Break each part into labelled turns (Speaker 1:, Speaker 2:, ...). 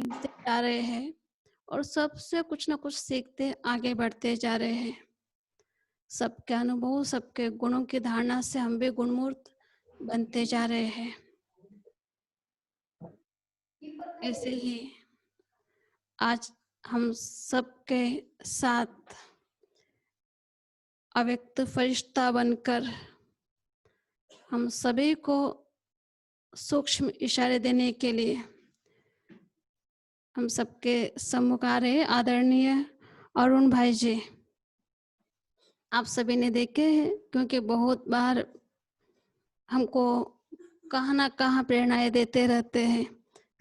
Speaker 1: मिलते जा रहे हैं और सबसे कुछ ना कुछ सीखते आगे बढ़ते जा रहे हैं। सबके अनुभव, सबके गुणों की धारणा से हम भी गुणमूर्त बनते जा रहे हैं। ऐसे ही आज हम सबके साथ अव्यक्त फरिश्ता बनकर हम सभी को सूक्ष्म इशारे देने के लिए हम सबके सम्मुख आ रहे आदरणीय अरुण भाई जी। आप सभी ने देखे हैं, क्योंकि बहुत बार हमको कहाँ ना कहाँ प्रेरणाएं देते रहते हैं।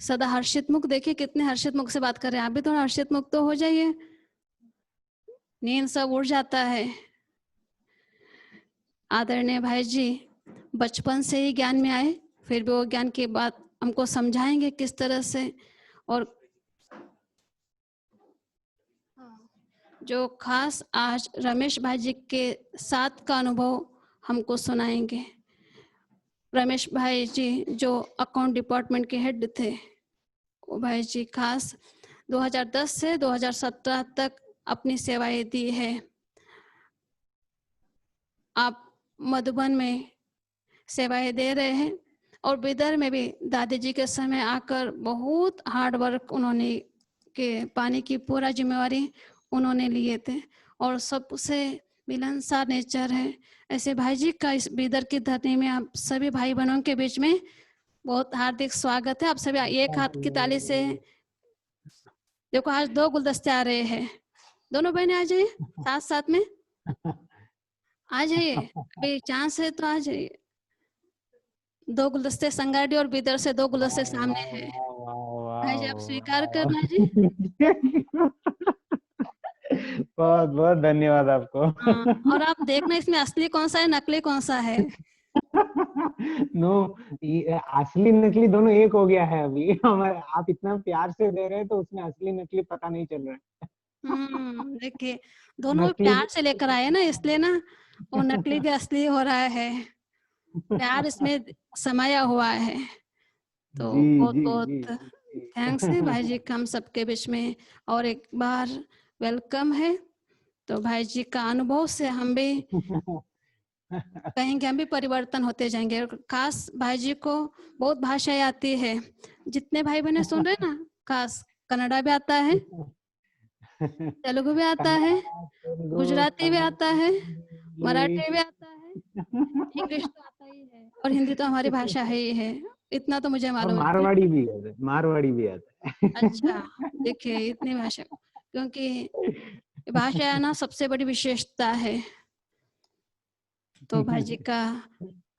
Speaker 1: सदा हर्षित मुख, देखिए कितने हर्षित मुख से बात कर रहे हैं। आप भी थोड़ा हर्षित मुख तो हो जाइए, नींद सब उड़ जाता है। आदरणीय भाई जी बचपन से ही ज्ञान में आए, फिर भी वो ज्ञान की बात हमको समझाएंगे किस तरह से, और जो खास आज रमेश भाई जी के साथ का अनुभव हमको सुनाएंगे। रमेश भाई जी जो अकाउंट डिपार्टमेंट के हेड थे, वो भाई जी खास 2010 से 2017 तक अपनी सेवाएं दी है। आप मधुबन में सेवाएं दे रहे हैं और बिदर में भी दादी जी के समय आकर बहुत हार्ड वर्क उन्होंने के पाने की पूरा जिम्मेवारी उन्होंने लिए थे और सबसे मिलनसार नेचर है। ऐसे भाई जी का इस बिदर की धरती में आप सभी भाई बहनों के बीच में बहुत हार्दिक स्वागत है। आप सभी एक हाथ की ताली से, देखो आज 2 गुलदस्ते आ रहे हैं, दोनों बहनें आ जाइए साथ साथ में, आ जाइए, अभी चांस है तो आ जाइए। 2 गुलदस्ते संगारेड्डी और बिदर से 2 गुलदस्ते सामने हैं। भाई जी आप स्वीकार करना जी।
Speaker 2: बहुत बहुत धन्यवाद आपको।
Speaker 1: हाँ, और आप देखना इसमें असली कौन सा है, नकली कौन सा है।
Speaker 2: नो, असली नकली दोनों एक हो गया है अभी। हमारे आप इतना प्यार से दे रहे हैं तो उसमें असली नकली पता नहीं चल रहा है।
Speaker 1: देखिए दोनों
Speaker 2: नकली
Speaker 1: प्यार से लेकर आए ना, इसलिए ना वो नकली भी असली हो रहा है। प्यार इसमें समाया हुआ है। तो
Speaker 2: जी
Speaker 1: बहुत
Speaker 2: जी
Speaker 1: बहुत
Speaker 2: जी जी।
Speaker 1: थैंक्स है भाई जी का हम सबके बीच में और एक बार वेलकम है। तो भाई जी का अनुभव से हम भी कहेंगे, हम भी परिवर्तन होते जाएंगे। और खास भाई जी को बहुत भाषाएं आती है, जितने भाई बहने सुन रहे ना, खास कन्नड़ा भी आता है, तेलुगु भी आता है,
Speaker 2: कन्नड़ा, तेलुगु,
Speaker 1: गुजराती भी आता
Speaker 2: तमिल,
Speaker 1: है,
Speaker 2: इंग्लिश।
Speaker 1: मराठी भी आता है, इंग्लिश तो आता ही है, और हिंदी तो हमारी भाषा है ही है। इतना तो मुझे
Speaker 2: और
Speaker 1: मालूम है।
Speaker 2: मारवाड़ी भी है, मारवाड़ी भी आता
Speaker 1: अच्छा,
Speaker 2: है।
Speaker 1: देखिए इतनी भाषा, क्योंकि भाषा ना सबसे बड़ी विशेषता है। तो भाई जी का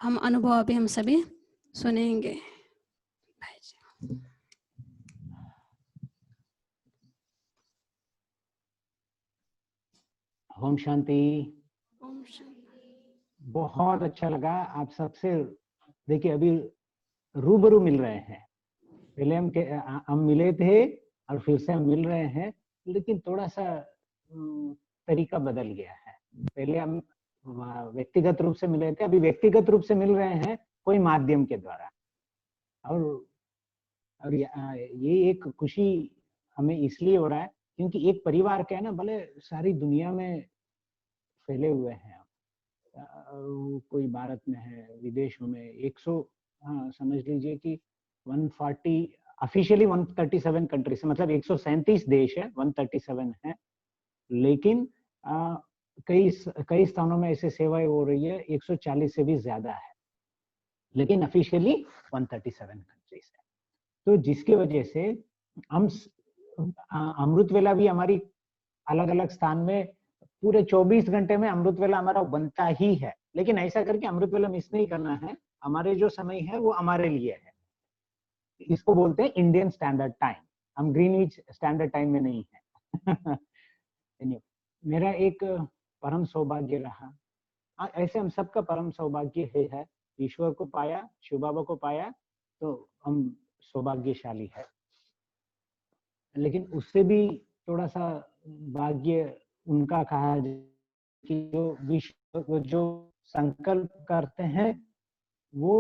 Speaker 1: हम अनुभव अभी हम सभी सुनेंगे। भाई जी
Speaker 2: ओम शांति।
Speaker 1: ओम शांति।
Speaker 2: बहुत अच्छा लगा आप सबसे। देखिए अभी रूबरू मिल रहे हैं। पहले हम मिले थे और फिर से हम मिल रहे हैं, लेकिन थोड़ा सा तरीका बदल गया है। पहले हम व्यक्तिगत रूप से मिले थे, अभी व्यक्तिगत रूप से मिल रहे हैं कोई माध्यम के द्वारा। और ये एक खुशी हमें इसलिए हो रहा है क्योंकि एक परिवार का है ना, भले सारी दुनिया में फैले हुए हैं। कोई भारत में है, विदेशों में 100, हाँ समझ लीजिए कि 140, ऑफिशियली 137 कंट्री से, मतलब 137 देश है, 137 है। लेकिन कई कई स्थानों में ऐसे सेवाएं हो रही है 140 से भी ज्यादा है, लेकिन ऑफिशियली 137 कंट्रीज है। तो जिसकी वजह से हम अमृत वेला भी हमारी अलग अलग स्थान में पूरे 24 घंटे में अमृत वेला हमारा बनता ही है। लेकिन ऐसा करके अमृत वेला मिस नहीं करना है। हमारे जो समय है वो हमारे लिए है। इसको बोलते हैं इंडियन स्टैंडर्ड टाइम। हम ग्रीनविच स्टैंडर्ड टाइम में नहीं है। मेरा एक परम सौभाग्य रहा, ऐसे हम सबका परम सौभाग्य है। ईश्वर को पाया, शिव बाबा को पाया, तो हम सौभाग्यशाली है। लेकिन उससे भी थोड़ा सा भाग्य उनका कहा कि जो संकल्प करते हैं वो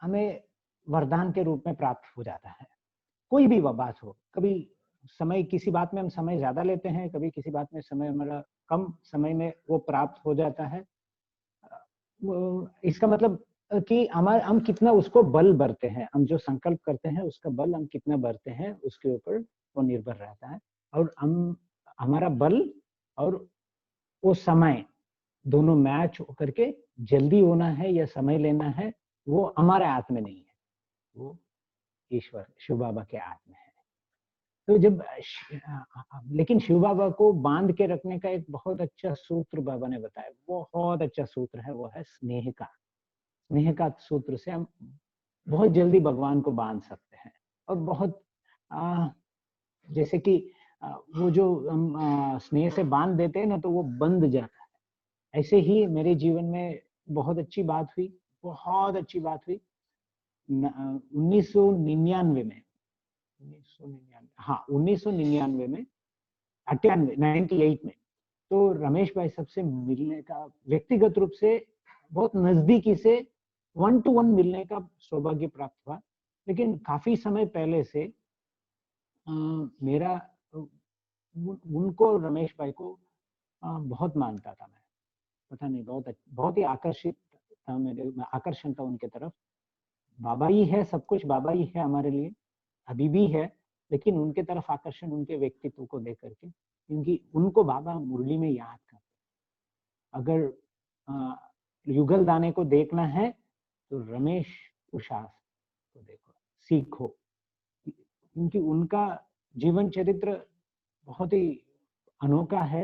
Speaker 2: हमें वरदान के रूप में प्राप्त हो जाता है। कोई भी बात हो, कभी समय किसी बात में हम समय ज्यादा लेते हैं, कभी किसी बात में समय हमारा कम समय में वो प्राप्त हो जाता है। इसका मतलब कि हम कितना उसको बल भरते हैं, हम जो संकल्प करते हैं उसका बल हम कितना भरते हैं उसके ऊपर वो निर्भर रहता है। और हम हमारा बल और वो समय दोनों मैच होकर के जल्दी होना है या समय लेना है, वो हमारे हाथ में नहीं है, वो ईश्वर शिव बाबा के हाथ में है। तो लेकिन शिव बाबा को बांध के रखने का एक बहुत अच्छा सूत्र बाबा ने बताया, बहुत अच्छा सूत्र है, वो है स्नेह का। स्नेह का सूत्र से हम बहुत जल्दी भगवान को बांध सकते हैं। और बहुत जैसे कि वो जो हम स्नेह से बांध देते हैं ना, तो वो बंध जाता है। ऐसे ही मेरे जीवन में बहुत अच्छी बात हुई, बहुत अच्छी बात हुई। 1999 में 1999 में 98 में तो रमेश भाई सबसे मिलने का, व्यक्तिगत रूप से बहुत नजदीकी से 1 to 1 मिलने का सौभाग्य प्राप्त हुआ। लेकिन काफी समय पहले से मेरा उनको, रमेश भाई को बहुत मानता था मैं, पता नहीं, बहुत ही आकर्षित था, मेरे आकर्षण था उनके तरफ। बाबा ही है सब कुछ, बाबा ही है हमारे लिए, अभी भी है, लेकिन उनके तरफ आकर्षण उनके व्यक्तित्व को देख करके, क्योंकि उनको बाबा मुरली में याद करते। अगर युगल दाने को देखना है तो रमेश उषास को देखो, सीखो, क्योंकि उनका जीवन चरित्र बहुत ही अनोखा है।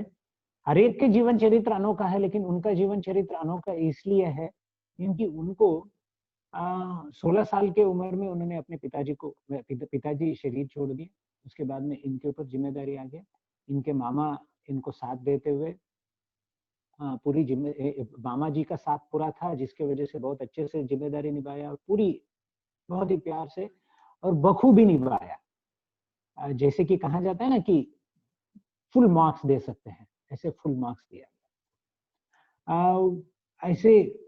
Speaker 2: हर एक के जीवन चरित्र अनोखा है, लेकिन उनका जीवन चरित्र अनोखा इसलिए है क्योंकि उनको 16 साल के उम्र में उन्होंने अपने पिताजी शरीर छोड़ दिए। उसके बाद में इनके ऊपर जिम्मेदारी आ गया। इनके मामा इनको साथ देते हुए पूरी मामा जी का साथ पूरा था, जिसके वजह से बहुत अच्छे से जिम्मेदारी निभाया और पूरी बहुत ही प्यार से और बखूबी निभाया। जैसे कि कहा जाता है ना कि फुल मार्क्स दे सकते हैं, ऐसे फुल मार्क्स दिया। ऐसे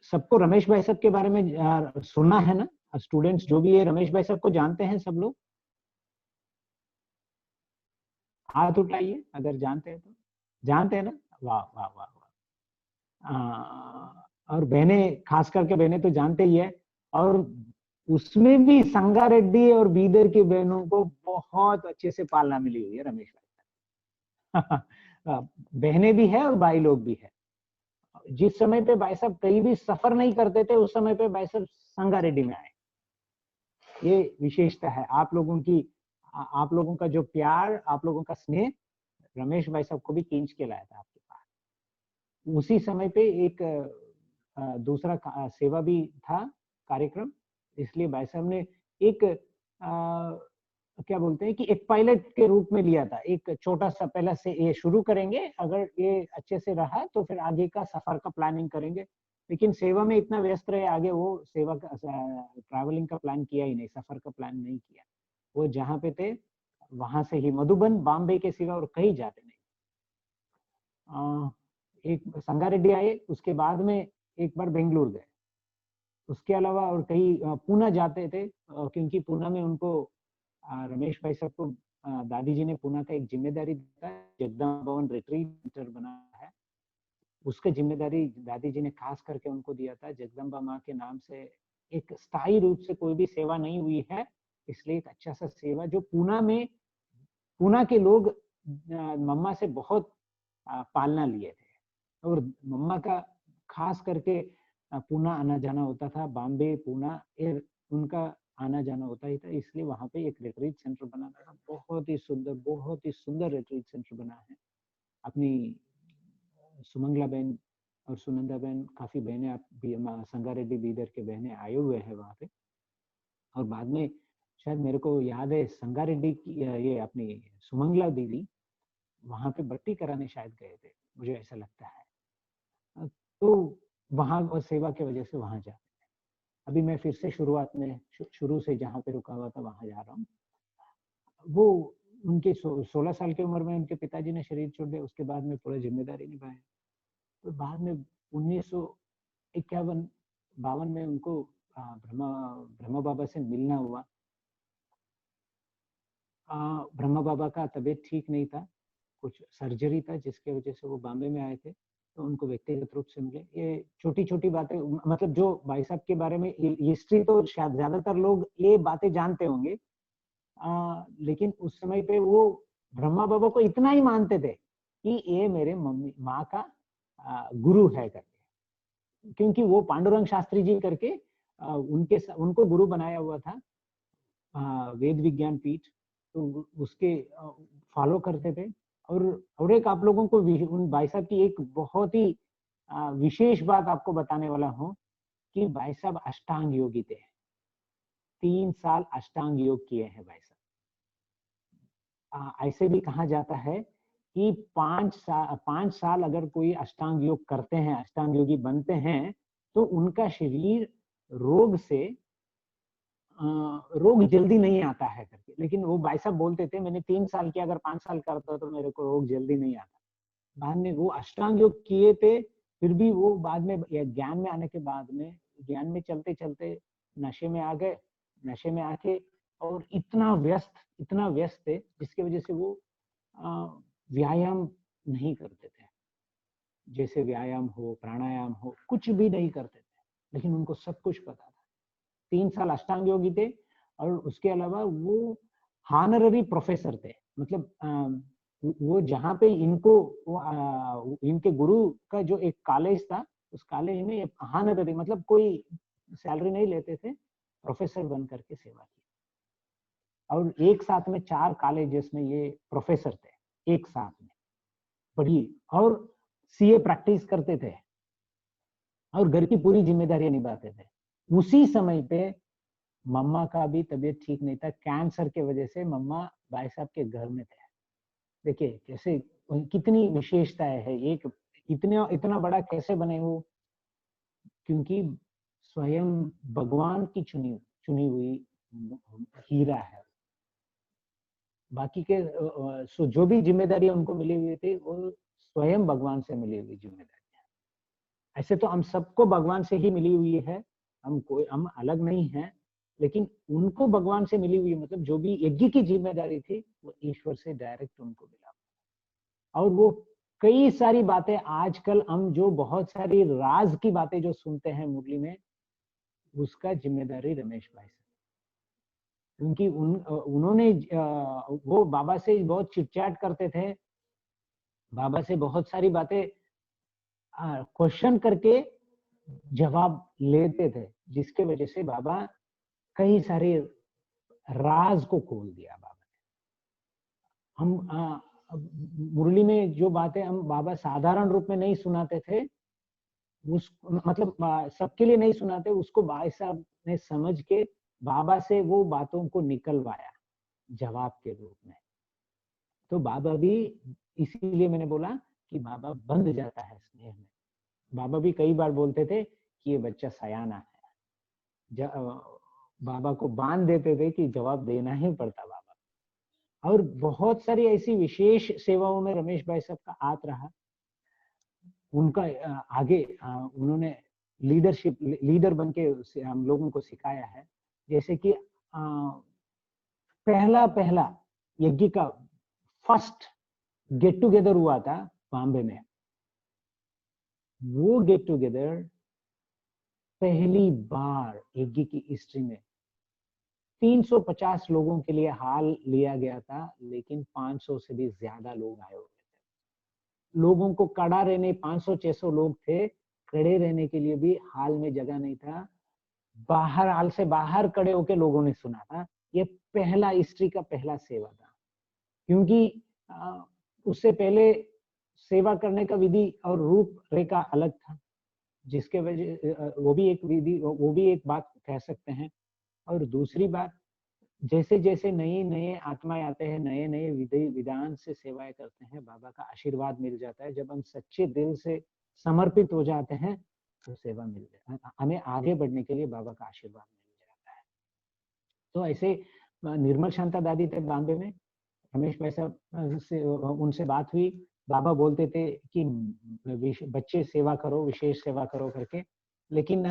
Speaker 2: सबको रमेश भाई साहब के बारे में सुना है ना? स्टूडेंट्स जो भी है रमेश भाई साहब को जानते हैं सब लोग? हाथ उठाइए अगर जानते हैं तो। जानते हैं ना? वाह वाह वाह वाह। और बहनें, खास करके बहनें तो जानते ही है। और उसमें भी संगारेड्डी और बीदर की बहनों को बहुत अच्छे से पालना मिली हुई है रमेश भाई। बहनें भी है और भाई लोग भी है। जिस समय पे भाई साहब कहीं भी सफर नहीं करते थे, उस समय पे भाई साहब संगारेड्डी में आए। ये विशेषता है आप लोगों की, आप लोगों का जो प्यार, आप लोगों का स्नेह रमेश भाई साहब को भी खींच के लाया था आपके पास। उसी समय पे एक दूसरा सेवा भी था कार्यक्रम, इसलिए भाई साहब ने एक क्या बोलते हैं कि एक पायलट के रूप में लिया था। एक छोटा सा पहला से ये शुरू करेंगे, अगर ये अच्छे से रहा तो फिर आगे का सफर का प्लानिंग करेंगे। लेकिन सेवा में इतना व्यस्त रहे, आगे वो सेवा का ट्रैवलिंग का प्लान किया ही नहीं, सफर का प्लान नहीं किया। वो जहाँ पे थे वहां से ही मधुबन, बॉम्बे के सिवा और कहीं जाते नहीं। एक संगारेड्डी आए, उसके बाद में एक बार बेंगलुरु गए। उसके अलावा और कहीं पूना जाते थे, क्योंकि पूना में उनको रमेश भाई साहब को दादी जी ने पूना का एक जिम्मेदारी दिया, जगदम्बा भवन रिट्रीट सेंटर बना है, उसका जिम्मेदारी दादी जी ने खास करके उनको दिया था। जगदम्बा माँ के नाम से एक स्थायी रूप से कोई भी सेवा नहीं हुई है, इसलिए एक अच्छा सा सेवा जो पूना में, पूना के लोग मम्मा से बहुत पालना लिए थे। और मम्मा का खास करके पूना आना जाना होता था, बॉम्बे पूना उनका आना जाना होता ही था, इसलिए वहां पे एक रिट्रीट सेंटर बना था। बहुत ही सुंदर रिट्रीट सेंटर बना है। अपनी सुमंगला बहन और सुनंदा बहन, काफी बहनें आप भी, संगारेड्डी बीदर के बहनें आए हुए हैं वहां पे। और बाद में शायद मेरे को याद है संगारेड्डी की ये अपनी सुमंगला दीदी वहां पे बट्टी कराने शायद गए थे, मुझे ऐसा लगता है। तो वहां और सेवा की वजह से वहां जाते हैं। अभी मैं फिर से शुरुआत में शुरू से जहाँ पे रुका हुआ था वहां जा रहा हूँ। वो उनके 16 साल की उम्र में उनके पिताजी ने शरीर छोड़ दिया, उसके बाद में पूरा जिम्मेदारी निभाया। तो बाद में 1951 52 में उनको ब्रह्मा बाबा से मिलना हुआ। ब्रह्मा बाबा का तबीयत ठीक नहीं था, कुछ सर्जरी था जिसके वजह से वो बॉम्बे में आए थे, तो उनको व्यक्तिगत रूप से मिले। ये छोटी-छोटी बातें, मतलब जो भाई साहब के बारे में हिस्ट्री तो शायद ज्यादातर लोग ये बातें जानते होंगे, लेकिन उस समय पे वो ब्रह्मा बाबा को इतना ही मानते थे कि ये मेरे मम्मी माँ का गुरु है करके, क्योंकि वो पांडुरंग शास्त्री जी करके उनको गुरु बनाया हुआ था वेद विज्ञान पीठ, तो उसके फॉलो करते थे। और एक आप लोगों को उन भाई साहब की एक बहुत ही विशेष बात आपको बताने वाला हूँ कि भाई साहब अष्टांग योगी थे। 3 साल अष्टांग योग किए हैं भाई साहब। ऐसे भी कहा जाता है कि 5 साल अगर कोई अष्टांग योग करते हैं, अष्टांग योगी बनते हैं, तो उनका शरीर रोग जल्दी नहीं आता है करके। लेकिन वो भाई साहब बोलते थे मैंने 3 साल किया, अगर 5 साल करता तो मेरे को रोग जल्दी नहीं आता। बाद में वो अष्टांग योग किए थे, फिर भी वो बाद में ज्ञान में आने के बाद में, ज्ञान में चलते चलते नशे में आ गए। नशे में आके और इतना व्यस्त थे जिसकी वजह से वो व्यायाम नहीं करते थे। जैसे व्यायाम हो, प्राणायाम हो, कुछ भी नहीं करते थे, लेकिन उनको सब कुछ पता था। 3 साल अष्टांग योगी थे और उसके अलावा वो हानररी प्रोफेसर थे। मतलब वो जहाँ पे इनके गुरु का जो एक कॉलेज था, उस कॉलेज में हानररी मतलब कोई सैलरी नहीं लेते थे, प्रोफेसर बन करके सेवा की। और एक साथ में 4 कॉलेजेस में ये प्रोफेसर थे, एक साथ में पढ़िए, और सीए प्रैक्टिस करते थे और घर की पूरी जिम्मेदारियां निभाते थे। उसी समय पे मम्मा का भी तबीयत ठीक नहीं था, कैंसर के वजह से मम्मा भाई साहब के घर में थे। देखिए कैसे, कितनी विशेषताएं है, एक इतना बड़ा कैसे बने वो, क्योंकि स्वयं भगवान की चुनी हुई हीरा है। बाकी के जो भी जिम्मेदारी उनको मिली हुई थी वो स्वयं भगवान से मिली हुई जिम्मेदारी। ऐसे तो हम सबको भगवान से ही मिली हुई है, हम अलग नहीं हैं, लेकिन उनको भगवान से मिली हुई, मतलब जो भी यज्ञ की जिम्मेदारी थी वो ईश्वर से डायरेक्ट उनको मिला। और वो कई सारी बातें आजकल हम जो बहुत सारी राज की बातें जो सुनते हैं मुरली में, उसका जिम्मेदारी रमेश भाई से, क्योंकि उन्होंने वो बाबा से बहुत चिटचैट करते थे, बाबा से बहुत सारी बातें क्वेश्चन करके जवाब लेते थे, जिसके वजह से बाबा कई सारे राज को खोल दिया बाबा ने। हम मुरली में जो बातें हम बाबा साधारण रूप में नहीं सुनाते थे, उस मतलब सबके लिए नहीं सुनाते, उसको भाई साहब ने समझ के बाबा से वो बातों को निकलवाया जवाब के रूप में। तो बाबा भी, इसीलिए मैंने बोला कि बाबा बंध जाता है स्नेह में। बाबा भी कई बार बोलते थे कि ये बच्चा सयाना है, बाबा को बांध देते थे कि जवाब देना ही पड़ता बाबा। और बहुत सारी ऐसी विशेष सेवाओं में रमेश भाई साहब का हाथ रहा। उनका आगे उन्होंने लीडर बन के हम लोगों को सिखाया है। जैसे कि पहला यज्ञ का फर्स्ट गेट टुगेदर हुआ था बॉम्बे में। वो गेट टुगेदर पहली बार यज्ञ की हिस्ट्री में 350 लोगों के लिए हॉल लिया गया था, लेकिन 500 से भी ज्यादा लोग आए हुए थे। लोगों को खड़ा रहने 500-600 लोग थे, खड़े रहने के लिए भी हॉल में जगह नहीं था। बाहर हॉल से बाहर खड़े होकर लोगों ने सुना था। ये पहला हिस्ट्री का पहला सेवा था, क्योंकि उससे पहले सेवा करने का विधि और रूप रेखा अलग था, जिसके वजह वो भी एक बात कह सकते हैं। और दूसरी बात, जैसे जैसे नए आत्माएं आते हैं, नए विधि विधान से सेवाएं करते हैं, बाबा का आशीर्वाद मिल जाता है। जब हम सच्चे दिल से समर्पित हो जाते हैं तो सेवा मिल जाती है, हमें आगे बढ़ने के लिए बाबा का आशीर्वाद मिल जाता है। तो ऐसे निर्मल शांता दादी थे बॉम्बे में, रमेश भाई साहब से उनसे बात हुई। बाबा बोलते थे कि बच्चे सेवा करो, विशेष सेवा करो करके, लेकिन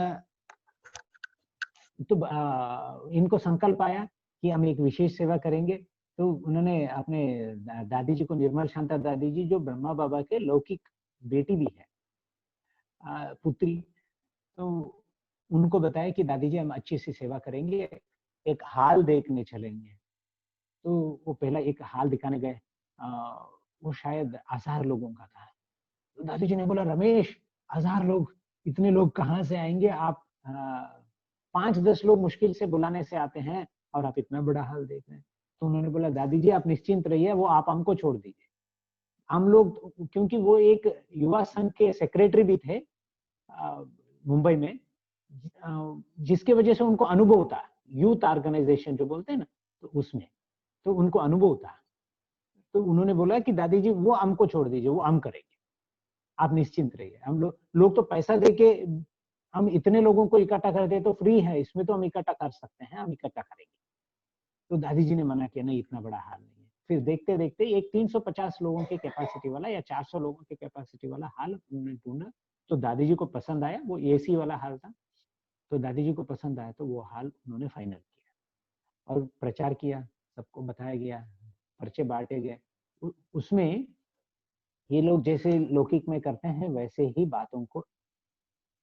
Speaker 2: तो इनको संकल्प आया कि हम एक विशेष सेवा करेंगे। तो उन्होंने अपने दादी जी को, निर्मल शांता दादी जी जो ब्रह्मा बाबा के लौकिक बेटी भी है, पुत्री, तो उनको बताया कि दादी जी हम अच्छी सी सेवा करेंगे, एक हाल देखने चलेंगे। तो वो पहला एक हाल दिखाने गए, वो शायद 1000 लोगों का था। तो दादी जी ने बोला, रमेश 1000 लोग, इतने लोग कहाँ से आएंगे? आप 5-10 लोग मुश्किल से बुलाने से आते हैं और आप इतना बड़ा हाल देख रहे हैं। तो उन्होंने बोला, दादी जी आप निश्चिंत रहिए, वो आप हमको छोड़ दीजिए। हम लोग, क्योंकि वो एक युवा संघ के सेक्रेटरी भी थे मुंबई में, जिसके वजह से उनको अनुभव था, यूथ ऑर्गेनाइजेशन जो बोलते हैं ना, तो उसमें तो उनको अनुभव था। तो उन्होंने बोला कि दादी जी वो हमको छोड़ दीजिए, वो हम करेंगे, आप निश्चिंत रहिए। हम लोग तो पैसा देके हम इतने लोगों को इकट्ठा करते तो फ्री है, इसमें तो हम इकट्ठा कर सकते हैं, हम इकट्ठा करेंगे। तो दादी जी ने मना किया, नहीं इतना बड़ा हाल नहीं है। फिर देखते देखते एक 350 लोगों के कैपेसिटी वाला या 400 लोगों के कैपेसिटी वाला हाल उन्होंने ढूंढा। तो दादी जी को पसंद आया, वो एसी वाला हाल था। तो दादी जी को पसंद आया तो वो हाल उन्होंने फाइनल किया और प्रचार किया, सबको बताया गया, पर्चे बांटे गए। उसमें ये लोग जैसे लौकिक में करते हैं वैसे ही बातों को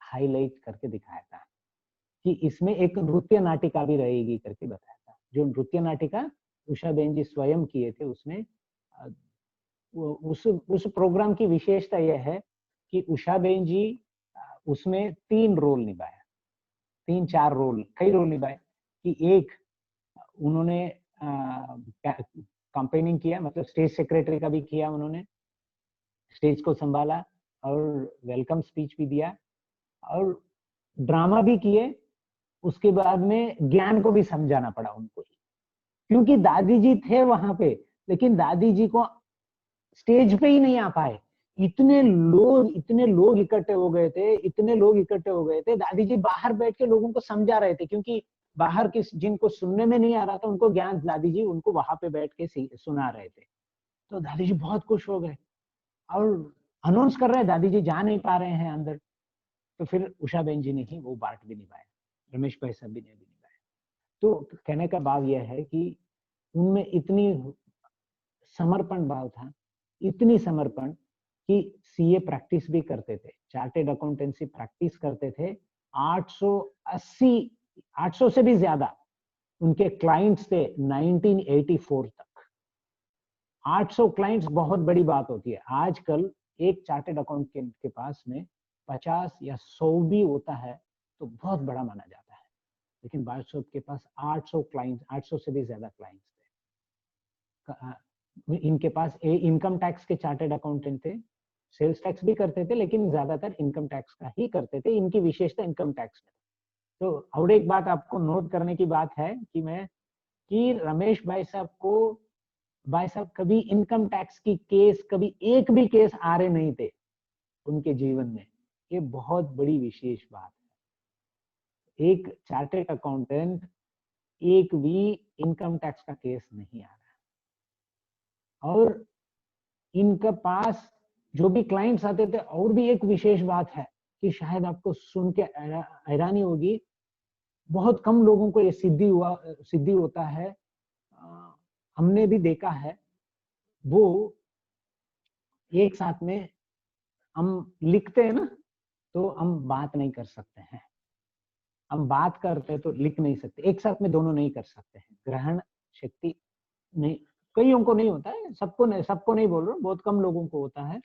Speaker 2: हाईलाइट करके दिखाया था कि इसमें एक नृत्य नाटिका भी रहेगी करके बताया था। जो नृत्य नाटिका उषा बेन जी स्वयं किए थे, उसमें उस प्रोग्राम की विशेषता यह है कि उषा बेन जी उसमें 3 रोल निभाया, 3-4 रोल, कई रोल निभाए। कि एक उन्होंने कैंपेनिंग किया, मतलब स्टेज सेक्रेटरी का भी किया, उन्होंने स्टेज को संभाला और वेलकम स्पीच भी दिया और ड्रामा भी किए। उसके बाद में ज्ञान को भी समझाना पड़ा उनको ही, क्योंकि दादी जी थे वहां पे, लेकिन दादी जी को स्टेज पे ही नहीं आ पाए। इतने लोग इकट्ठे हो गए थे, इतने लोग इकट्ठे हो गए थे। दादी जी बाहर बैठ के लोगों को समझा रहे थे, क्योंकि बाहर के जिनको सुनने में नहीं आ रहा था उनको ज्ञान दादी जी उनको वहां पे बैठ के सुना रहे थे। तो दादी जी बहुत खुश हो गए और अनाउंस कर रहे हैं, दादी जी जा नहीं पा रहे हैं अंदर। तो फिर उषा बेन जी ने ही वो पार्ट भी निभाया, रमेश भाई साहब भी ने भी निभाया। तो कहने का भाव यह है कि उनमें इतनी समर्पण भाव था, इतनी समर्पण कि सीए प्रैक्टिस भी करते थे, चार्टेड अकाउंटेंसी प्रैक्टिस करते थे। 800 से भी ज्यादा उनके क्लाइंट्स थे 1984 तक। 800 क्लाइंट्स बहुत बड़ी बात होती है। आजकल एक चार्टेड अकाउंटेंट के पास में 50 या 100 भी होता है तो बहुत बड़ा माना जाता है, लेकिन भाई साहब के पास 800 क्लाइंट्स, 800 से भी ज्यादा क्लाइंट्स थे। इनके पास इनकम टैक्स के चार्टेड अकाउंटेंट थे, सेल्स टैक्स भी करते थे, लेकिन ज्यादातर इनकम टैक्स का ही करते थे। इनकी विशेषता इनकम टैक्स में। तो और एक बात आपको नोट करने की बात है कि रमेश भाई साहब को, भाई साहब कभी इनकम टैक्स की केस, कभी एक भी केस आ रहे नहीं थे उनके जीवन में। ये बहुत बड़ी विशेष बात है। एक चार्टेड अकाउंटेंट एक भी इनकम टैक्स का केस नहीं आ रहा। और इनके पास जो भी क्लाइंट्स आते थे, और भी एक विशेष बात है कि शायद आपको सुन के हैरानी होगी, बहुत कम लोगों को ये सिद्धि होता है। हमने भी देखा है, वो एक साथ में हम लिखते हैं ना, तो हम बात नहीं कर सकते हैं। हम बात करते हैं तो लिख नहीं सकते, एक साथ में दोनों नहीं कर सकते हैं। ग्रहण शक्ति नहीं, कईयों को नहीं होता है, सबको नहीं बोल रहा, बहुत कम लोगों को होता है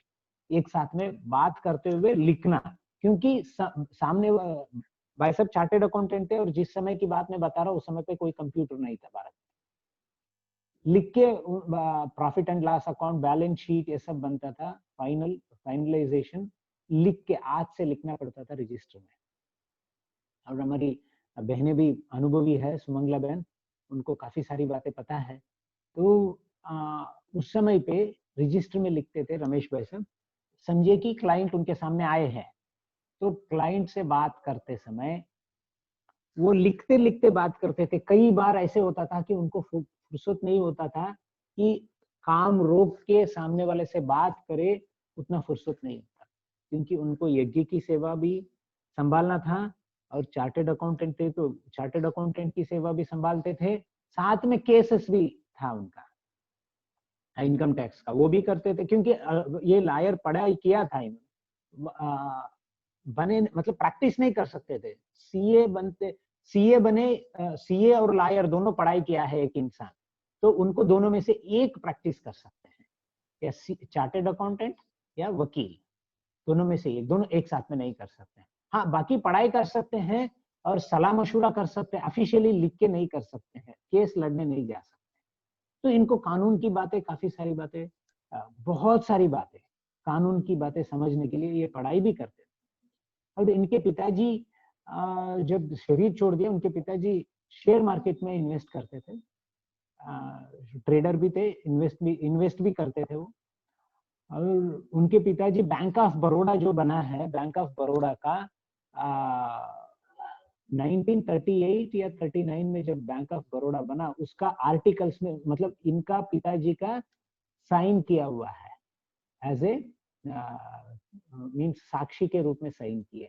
Speaker 2: एक साथ में बात करते हुए लिखना। क्योंकि सामने भाई साहब चार्टेड अकाउंटेंट थे और जिस समय की बात मैं बता रहा हूँ उस समय पे कोई कंप्यूटर नहीं था भारत में। लिख के profit and loss account, balance sheet, ये सब बनता था। फाइनलाइजेशन लिख के हाथ से लिखना पड़ता था रजिस्टर में। और हमारी बहनें भी अनुभवी है, सुमंगला बहन, उनको काफी सारी बातें पता है। तो उस समय पे रजिस्टर में लिखते थे रमेश भाई साहब। समझिए कि क्लाइंट उनके सामने आए हैं, तो क्लाइंट से बात करते समय वो लिखते लिखते बात करते थे। कई बार ऐसे होता था कि उनको फुर्सत नहीं होता था कि काम रोक के सामने वाले से बात करे, उतना फुर्सत नहीं होता, क्योंकि उनको यज्ञ की सेवा भी संभालना था और चार्टेड अकाउंटेंट थे तो चार्टेड अकाउंटेंट की सेवा भी संभालते थे, साथ में केसेस भी था उनका इनकम टैक्स का, वो भी करते थे, क्योंकि ये लायर पढ़ाई किया था बने, मतलब प्रैक्टिस नहीं कर सकते थे। सीए बने, सीए और लायर दोनों पढ़ाई किया है एक इंसान, तो उनको दोनों में से एक प्रैक्टिस कर सकते हैं, या चार्टेड अकाउंटेंट या वकील, दोनों में से एक, दोनों एक साथ में नहीं कर सकते। हाँ, बाकी पढ़ाई कर सकते हैं और सलाह मशुरा कर सकते हैं, ऑफिशियली लिख के नहीं कर सकते हैं, केस लड़ने नहीं जा सकते। तो इनको कानून की बातें, काफी सारी बातें, बहुत सारी बातें, कानून की बातें समझने के लिए ये पढ़ाई भी करते थे। और इनके पिताजी जब शरीर छोड़ दिया, उनके पिताजी शेयर मार्केट में इन्वेस्ट करते थे, ट्रेडर भी थे, इन्वेस्ट भी करते थे वो। और उनके पिताजी बैंक ऑफ बड़ौदा जो बना है, बैंक ऑफ बड़ौदा का 1938 या 39 में जब बैंक ऑफ बड़ौदा बना, उसका आर्टिकल्स में, मतलब इनका पिताजी का साइन किया हुआ है, एज ए मीन्स साक्षी के रूप में साइन किए,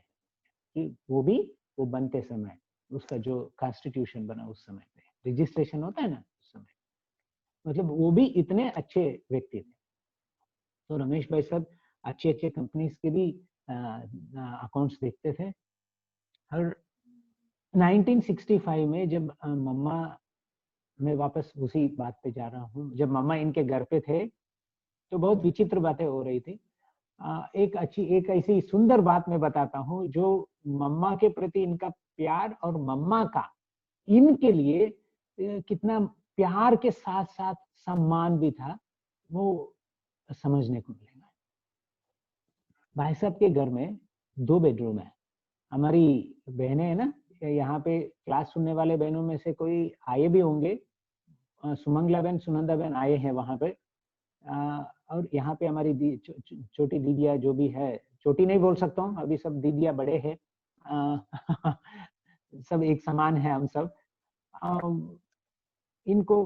Speaker 2: कि वो बनते समय उसका जो कॉन्स्टिट्यूशन बना उस समय पे रजिस्ट्रेशन होता है ना उस समय, मतलब वो भी इतने अच्छे व्यक्ति थे। तो रमेश भाई साहब अच्छे अच्छे कंपनीज के भी अकाउंट्स देखते थे। और 1965 में जब मम्मा, मैं वापस उसी बात पे जा रहा हूँ, जब मम्मा इनके घर पे थे तो बहुत विचित्र बातें हो रही थी। एक ऐसी सुंदर बात मैं बताता हूँ, जो मम्मा के प्रति इनका प्यार और मम्मा का इनके लिए कितना प्यार के साथ साथ सम्मान भी था, वो समझने को मिलेगा। भाई साहब के घर में 2 बेडरूम है। हमारी बहनें है ना, यहाँ पे क्लास सुनने वाले बहनों में से कोई आए भी होंगे, सुमंगला बहन, सुनंदा बहन आए हैं वहां पे। और यहाँ पे हमारी छोटी दीदिया जो भी है, छोटी नहीं बोल सकता हूँ, अभी सब दीदिया बड़े हैं, सब एक समान है हम सब। इनको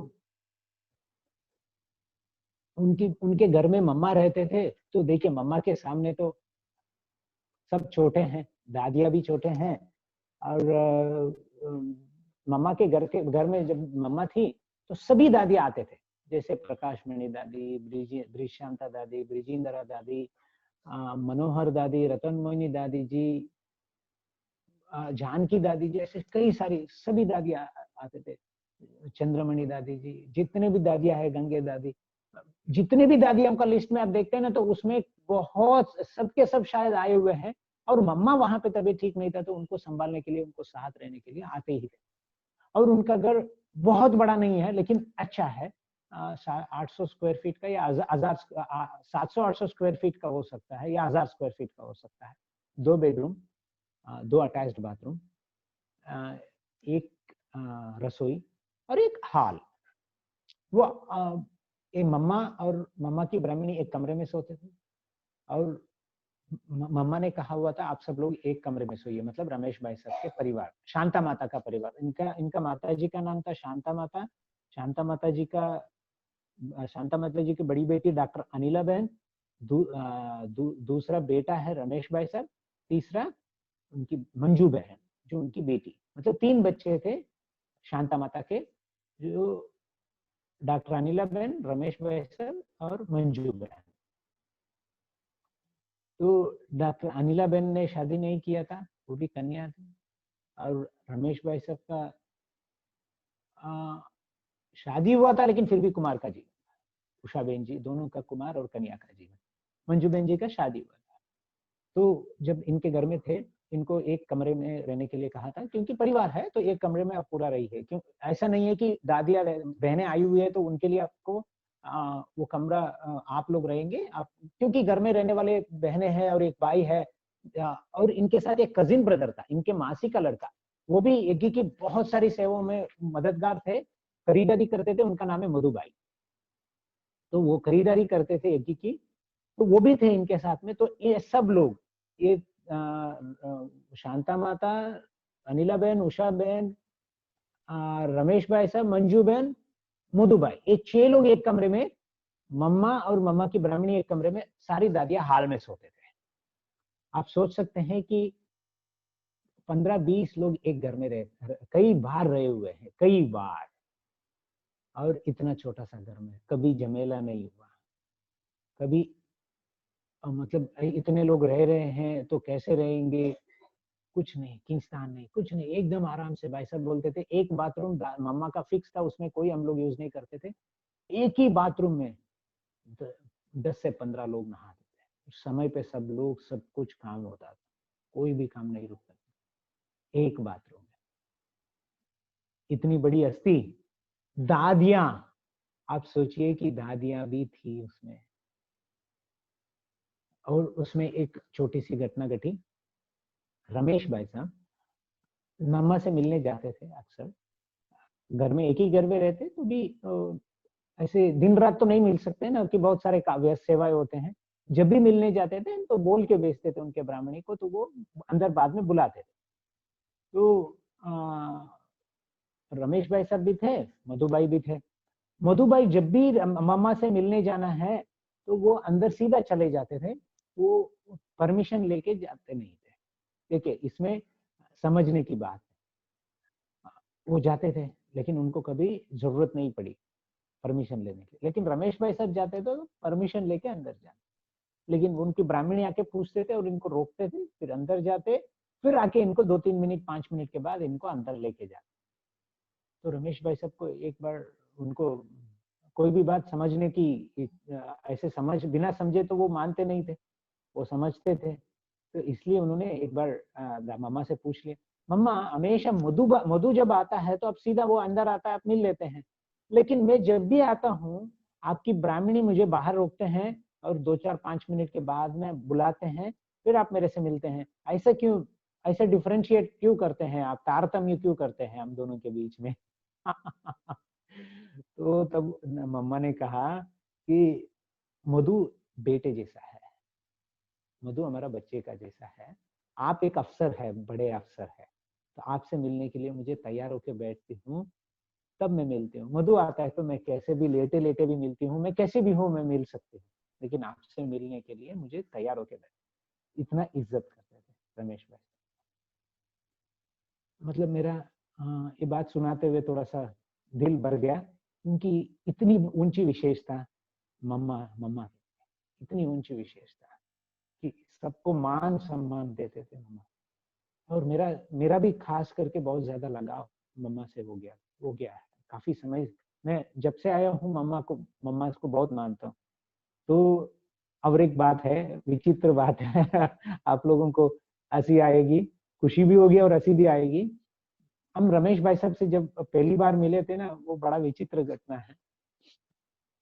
Speaker 2: उनके घर में मम्मा रहते थे, तो देखिए मम्मा के सामने तो सब छोटे हैं, दादिया भी छोटे हैं। और मम्मा के घर में जब मम्मा थी तो सभी दादियाँ आते थे, जैसे प्रकाश मणि दादी, ब्रिजशांता दादी, ब्रिजिंदरा दादी, मनोहर दादी, रतन मोहिनी दादी जी, जानकी दादी जी, ऐसे कई सारी सभी दादियाँ आते थे, चंद्रमणि दादी जी, जितने भी दादियाँ है, गंगे दादी, जितने भी दादियों का लिस्ट में आप देखते हैं ना, तो उसमें बहुत सबके सब शायद आए हुए हैं। और मम्मा वहां पे तबीयत ठीक नहीं था, तो उनको संभालने के लिए, उनको साथ रहने के लिए आते ही थे। और उनका घर बहुत बड़ा नहीं है, लेकिन अच्छा है, 800 स्क्वायर फीट का या 700-800 स्क्वायर फीट का हो सकता है, या 1000 स्क्वायर फीट का हो सकता है। 2 बेडरूम, 2 अटैच्ड बाथरूम, एक रसोई और एक हॉल। वो एक मम्मा और मम्मा की ब्राह्मणी एक कमरे में सोते थे, और मम्मा ने कहा हुआ था आप सब लोग एक कमरे में सोइए, मतलब रमेश भाई साहब के परिवार, शांता माता का परिवार। इनका माता जी का नाम था शांता माता। शांता माता जी की बड़ी बेटी डॉक्टर अनिला बहन, दूसरा बेटा है रमेश भाई साहब, तीसरा उनकी मंजू बहन जो उनकी बेटी, मतलब 3 बच्चे थे शांता माता के, जो डॉक्टर अनिला बहन, रमेश भाई साहब और मंजू बहन। तो डॉक्टर अनिला बहन ने शादी नहीं किया था, वो भी कन्या थी। और रमेश भाई साहब का शादी हुआ था, लेकिन फिर भी कुमार का जीवन, उषा बहन जी दोनों का कुमार और कन्या का जीवन। मंजू बहन जी का शादी हुआ था। तो जब इनके घर में थे, इनको एक कमरे में रहने के लिए कहा था, क्योंकि परिवार है तो एक कमरे में आप पूरा रहिए। क्यों, ऐसा नहीं है कि दादिया बहनें आई हुई है तो उनके लिए आपको वो कमरा आप लोग रहेंगे, आप, क्योंकि घर में रहने वाले बहनें हैं और एक भाई है, और इनके साथ एक कजिन ब्रदर था, इनके मासी का लड़का, वो भी यज्ञ की बहुत सारी सेवाओं में मददगार थे, खरीदारी करते थे, उनका नाम है मधुबाई। तो वो खरीदारी करते थे यज्ञ की, तो वो भी थे इनके साथ में। तो ये सब लोग, ये शांता माता, अनिला बहन, उषा बहन, रमेश भाई साहब, मंजू बहन, मधुबाई, ये 6 लोग एक कमरे में, मम्मा और मम्मा की ब्राह्मणी एक कमरे में, सारी दादियां हाल में सोते थे। आप सोच सकते हैं कि 15-20 लोग एक घर में कई बार रहे हुए हैं, कई बार, और इतना छोटा सा घर में कभी झमेला नहीं हुआ, कभी मतलब इतने लोग रह रहे हैं तो कैसे रहेंगे, कुछ नहीं, खींचतान नहीं, कुछ नहीं, एकदम आराम से। भाई साहब बोलते थे एक बाथरूम मम्मा का फिक्स था, उसमें कोई हम लोग यूज नहीं करते थे, एक ही बाथरूम में 10 से 15 लोग नहाते थे। समय पे सब लोग, सब कुछ काम होता था, कोई भी काम नहीं रुकता था, एक बाथरूम में। इतनी बड़ी हस्ती, दादियां, आप सोचिए कि दादियां भी थी उसमें। और उसमें एक छोटी सी घटना घटी। रमेश भाई साहब मम्मा से मिलने जाते थे अक्सर, घर में एक ही घर में रहते तो भी ऐसे दिन रात तो नहीं मिल सकते ना, कि बहुत सारे व्यस्त सेवाएं होते हैं। जब भी मिलने जाते थे तो बोल के भेजते थे उनके ब्राह्मणी को, तो वो अंदर बाद में बुलाते थे। तो रमेश भाई साहब भी थे, मधुबाई भी थे। मधुबाई जब भी मम्मा से मिलने जाना है तो वो अंदर सीधा चले जाते थे, वो परमिशन लेके जाते नहीं थे। देखिए इसमें समझने की बात है, वो जाते थे लेकिन उनको कभी जरूरत नहीं पड़ी परमिशन लेने की। लेकिन रमेश भाई साहब जाते तो परमिशन लेके अंदर जाते, लेकिन उनकी ब्राह्मणी आके पूछते थे और इनको रोकते थे, फिर अंदर जाते, फिर आके इनको 2-3 मिनट 5 मिनट के बाद इनको अंदर लेके जाते। तो रमेश भाई साहब को एक बार, उनको कोई भी बात समझने की ऐसे समझ, बिना समझे तो वो मानते नहीं थे, वो समझते थे। तो इसलिए उन्होंने एक बार मम्मा से पूछ लिया, मम्मा हमेशा मधु जब आता है तो अब सीधा वो अंदर आता है, आप मिल लेते हैं, लेकिन मैं जब भी आता हूँ आपकी ब्राह्मणी मुझे बाहर रोकते हैं और 2-4-5 मिनट के बाद में बुलाते हैं, फिर आप मेरे से मिलते हैं, ऐसा क्यों, ऐसा डिफरेंशिएट क्यों करते हैं आप, तारतम्य क्यों करते हैं हम दोनों के बीच में। तो तब मम्मा ने कहा कि मधु बेटे जैसा है, मधु हमारा बच्चे का जैसा है, आप एक अफसर है, बड़े अफसर है, तो आपसे मिलने के लिए मुझे तैयार होकर बैठती हूँ, तब मैं मिलती हूँ। मधु आता है तो मैं कैसे भी लेटे लेटे भी मिलती हूँ, मैं कैसे भी हूँ मैं मिल सकती हूँ, लेकिन आपसे मिलने के लिए मुझे तैयार होकर बैठ। इतना इज्जत करते थे रमेश भाई। मतलब मेरा ये बात सुनाते हुए थोड़ा सा दिल भर गया, क्योंकि इतनी ऊंची विशेषता मम्मा मम्मा की, इतनी ऊंची विशेषता कि सबको मान सम्मान देते थे मम्मा। और मेरा मेरा भी खास करके बहुत ज्यादा लगाव मम्मा से हो गया है काफी समय। मैं जब से आया हूँ मम्मा को बहुत मानता हूँ। तो और एक बात है, विचित्र बात है, आप लोगों को हंसी आएगी, खुशी भी होगी और हंसी भी आएगी। हम रमेश भाई साहब से जब पहली बार मिले थे ना, वो बड़ा विचित्र घटना है,